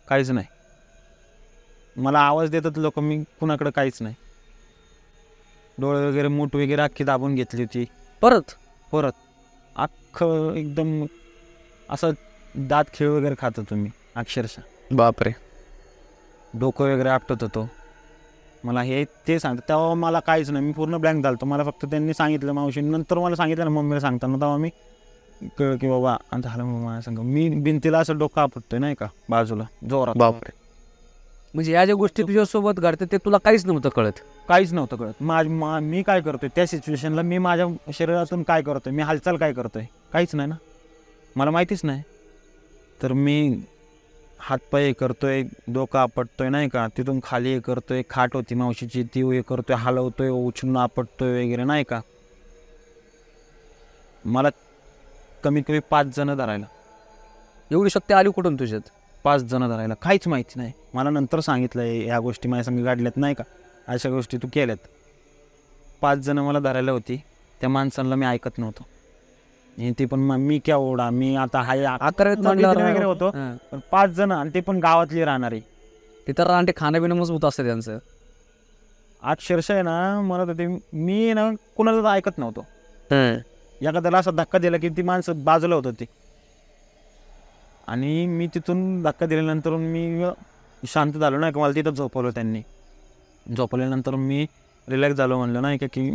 काहीच नाही. मला आवाज देतात लोक, मी कुणाकडं काहीच नाही. डोळे वगैरे मूठ वगैरे अख्खी दाबून घेतली होती. परत अख्खं एकदम असं दात खीळ वगैरे खात होतो मी अक्षरशः. बापरे. डोकं वगैरे आपटत होतो. मला ते सांगतं तेव्हा मला काहीच नाही, मी पूर्ण ब्लँक झालतो. मला फक्त त्यांनी सांगितलं मावशीने, नंतर मला सांगितलं ना मम्मीला सांगताना, तेव्हा मी कळ की बाबा झालं मग मला सांग. मी भिंतीला असं डोकं आपटतोय नाही का बाजूला जोरात. बापरे. म्हणजे या ज्या गोष्टी तुझ्यासोबत घडतात ते तुला काहीच नव्हतं कळत? काहीच नव्हतं कळत. मी काय करतोय त्या सिच्युएशनला, मी माझ्या शरीरातून काय करतोय, मी हालचाल काय करतोय, काहीच नाही ना, मला माहितीच नाही. तर मी हातपाय करतोय, डोकं आपटतोय नाही का, तिथून खाली करतोय, खाट होती मावशीची ती करतोय, हलवतोय, उचलून आपटतोय वगैरे नाही का. मला कमीत कमी 5 जण धरायला. एवढी शक्ती आली कुठून तुझ्यात? 5 जण धरायला, काहीच माहिती नाही. मला नंतर सांगितलं ह्या गोष्टी माझ्या संग घडल्यात नाही का, अशा गोष्टी तू केल्यात. 5 जण मला धरायला होती. त्या माणसांना मी ऐकत नव्हतो. ती पण मी केवढा, मी आता हाय 11वीत वगैरे होतो, पण 5 जण, आणि ते पण गावातली राहणारी. तिथं राहणे खाणं पिणं मजबूत असतं त्यांचं. अक्षरशः आहे ना, मला तर ते मी ना कुणाला ऐकत नव्हतो. एखाद्याला असा धक्का दिला की ती माणसं बाजूला होत होती, आणि मी तिथून धक्का दिल्यानंतर मी शांत झालो नाही का. मला तिथं झोपवलं त्यांनी. झोपल्यानंतर मी रिलॅक्स झालो, म्हणलं नाही का, की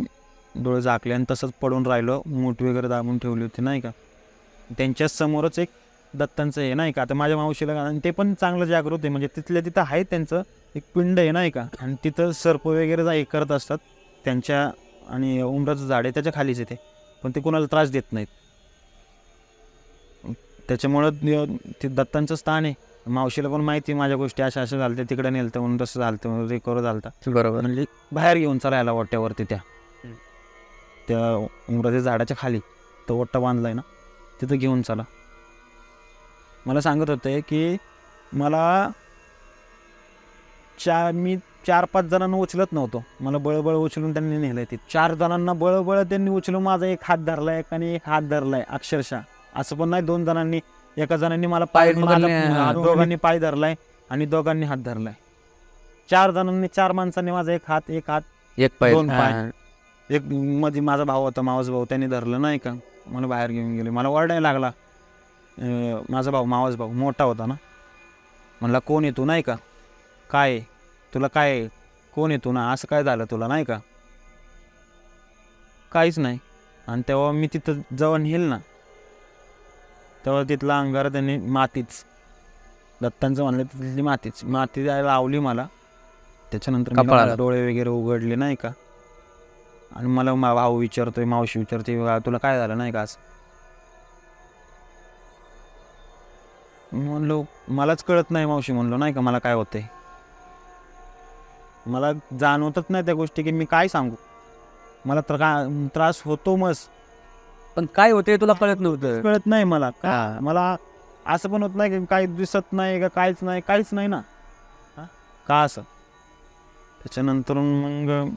डोळे झाकले आणि तसंच पडून राहिलो, मूठ वगैरे दाबून ठेवली होती नाही का. त्यांच्याच समोरच एक दत्तांचं हे नाही का, आता माझ्या मावशीला, आणि ते पण चांगलं जागृत आहे, म्हणजे तिथल्या तिथं आहे त्यांचं एक पिंड आहे नाही का, आणि तिथं सर्प वगैरे हे करत असतात त्यांच्या, आणि उंबराचं झाड आहे त्याच्या खालीच येते, पण ते कोणाला त्रास देत नाहीत. त्याच्यामुळं ते दत्तांचं स्थान आहे. मावशीला पण माहिती माझ्या गोष्टी अशा अशा झाल्या, तिकडे नेलतं म्हणून तसं झालं म्हणून रिकवर झालता. बरोबर. म्हणजे बाहेर घेऊन चालायला ओट्यावरती, त्या उंबराच्या झाडाच्या खाली तो ओट्टा बांधलाय ना, तिथं घेऊन चला. मला सांगत होते की मला मी 4-5 जणांना उचलत नव्हतो, मला बळबळ उचलून त्यांनी नेलंय. ते 4 जणांना बळबळ त्यांनी उचलून माझा एक हात धरलाय, आणि एक हात धरलाय अक्षरशः. असं पण नाही 2 जणांनी, एका जणांनी मला पाय, दोघांनी पाय धरलाय आणि दोघांनी हात धरलाय. 4 जणांनी, 4 माणसांनी माझा एक हात, एक हात, एक पाय, 2 पाय. एक मध्ये माझा भाऊ होता, मावस भाऊ, त्यांनी धरलं नाही का, मला बाहेर घेऊन गेले. मला ओरडायला लागला माझा भाऊ, मावस भाऊ मोठा होता ना. म्हणला कोण येतो नाही का, काय तुला काय, कोण येतो ना, असं काय झालं तुला नाही का. काहीच नाही. आणि तेव्हा मी तिथं जेव्हा नेल ना, तेव्हा तिथला अंगार त्यांनी मातीच, दत्तांचं म्हणलं तिथली माती लावली मला, त्याच्यानंतर मी कपाळाला. डोळे वगैरे उघडले नाही का. आणि मला भाऊ विचारतोय, मावशी विचारते, तुला काय झालं नाही का आज. मी म्हणलो मलाच कळत नाही मावशी, म्हणलो नाही का मला काय होतंय. मला जाणवतच नाही त्या गोष्टी की मी काय सांगू. मला त्रास होतो मस्त, पण काय होते तुला कळत नव्हतं. कळत नाही मला का. हा. मला असं पण होत नाही की काही दिसत नाही का, काहीच नाही ना. का असं. त्याच्यानंतर मग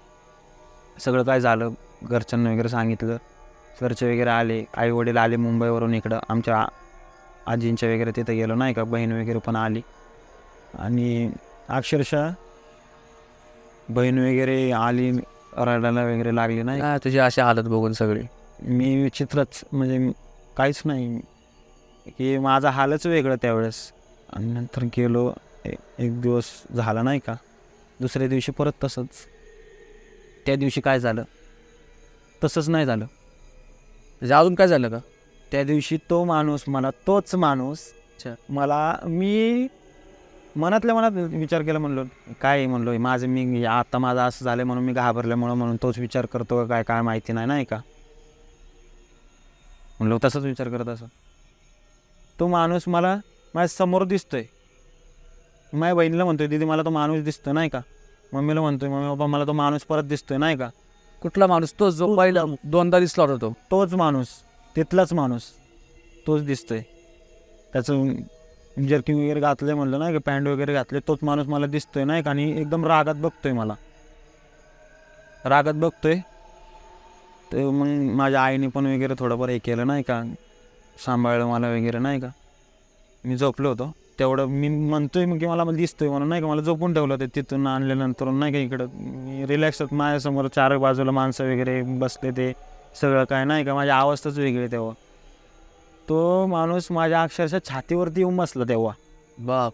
सगळं काय झालं, घरच्यांना वगैरे सांगितलं. घरचे वगैरे आले, आई वडील आले मुंबईवरून इकडं. आमच्या आजींच्या वगैरे तिथं गेलो नाही का, बहीण वगैरे पण आली. आणि अक्षरशः बहीण वगैरे आली, रडायला वगैरे लागली नाही. हा, तुझी अशी हालत बघून सगळी. मी विचित्रच, म्हणजे काहीच नाही की माझा हालच वेगळं त्यावेळेस. आणि नंतर गेलो, एक दिवस झाला नाही का, दुसऱ्या दिवशी परत तसंच. त्या दिवशी काय झालं तसंच नाही झालं. म्हणजे अजून काय झालं का. त्या दिवशी तो माणूस मला, तोच माणूस अच्छा. मला, मी मनातल्या मनात विचार केला, म्हणलो काय म्हणलो माझं, मी आता माझं असं झालं म्हणून मी घाबरल्यामुळं म्हणून तोच विचार करतो का काय माहिती नाही का. म्हणलो तसंच विचार करत असं. तो माणूस मला माझ्या समोर दिसतोय. माझ्या बहिणीला म्हणतोय, दीदी मला तो माणूस दिसतोय नाही का. मम्मीला म्हणतोय, मम्मी बाबा मला तो माणूस परत दिसतोय नाही का. कुठला माणूस तो जो पहिला दोनदा दिसला होता तो. तोच माणूस, तिथलाच माणूस, तोच दिसतोय. त्याचं जर्किंग वगैरे घातले म्हणलं नाही का, पॅन्ट वगैरे घातले, तोच माणूस मला दिसतोय नाही का. आणि एकदम रागात बघतोय मला, रागात बघतोय. तर मग माझ्या आईने पण वगैरे थोडंफार हे केलं नाही का, सांभाळलं मला वगैरे नाही का. मी झोपलो होतो तेवढं, मी म्हणतोय मग की मला दिसतोय म्हणून नाही का. मला झोपून ठेवलं होतं तिथून आणल्यानंतर नाही का. इकडं मी रिलॅक्स होत, माझ्यासमोर चार बाजूला माणसं वगैरे बसले, ते सगळं काय नाही का. माझी अवस्थाच वेगळी तेव्हा. तो माणूस माझ्या अक्षरशः छातीवरती येऊन बसला तेव्हा. बाप.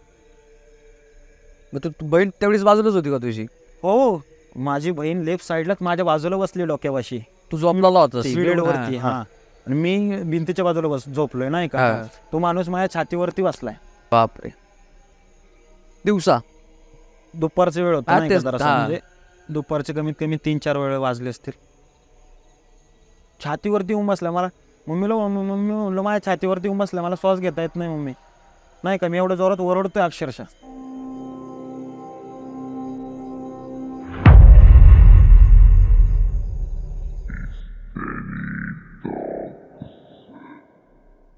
मग तू बहीण तेवढीच बाजूलाच होती का तुझी. हो, माझी बहीण लेफ्ट साईडलाच माझ्या बाजूला बसली, डोक्यापाशी, तू झोपलेला होता बेडवरती. हा, आणि मी भिंतीच्या बाजूला झोपलोय नाही का. हा. तो माणूस माझ्या छातीवरती बसलाय. बापरे. दिवसा. दुपारचा वेळ होता हा, नाही का तेच. जरासा, हा. म्हणजे दुपारचे कमीत कमी 3-4 वेळ वाजले असतील. छातीवरती येऊन बसला. मला मम्मी म्हणलं माझ्या छातीवरती येऊन बसला, मला श्वास घेता येत नाही मम्मी नाही का. मी एवढं जोरात ओरडतोय अक्षरशः.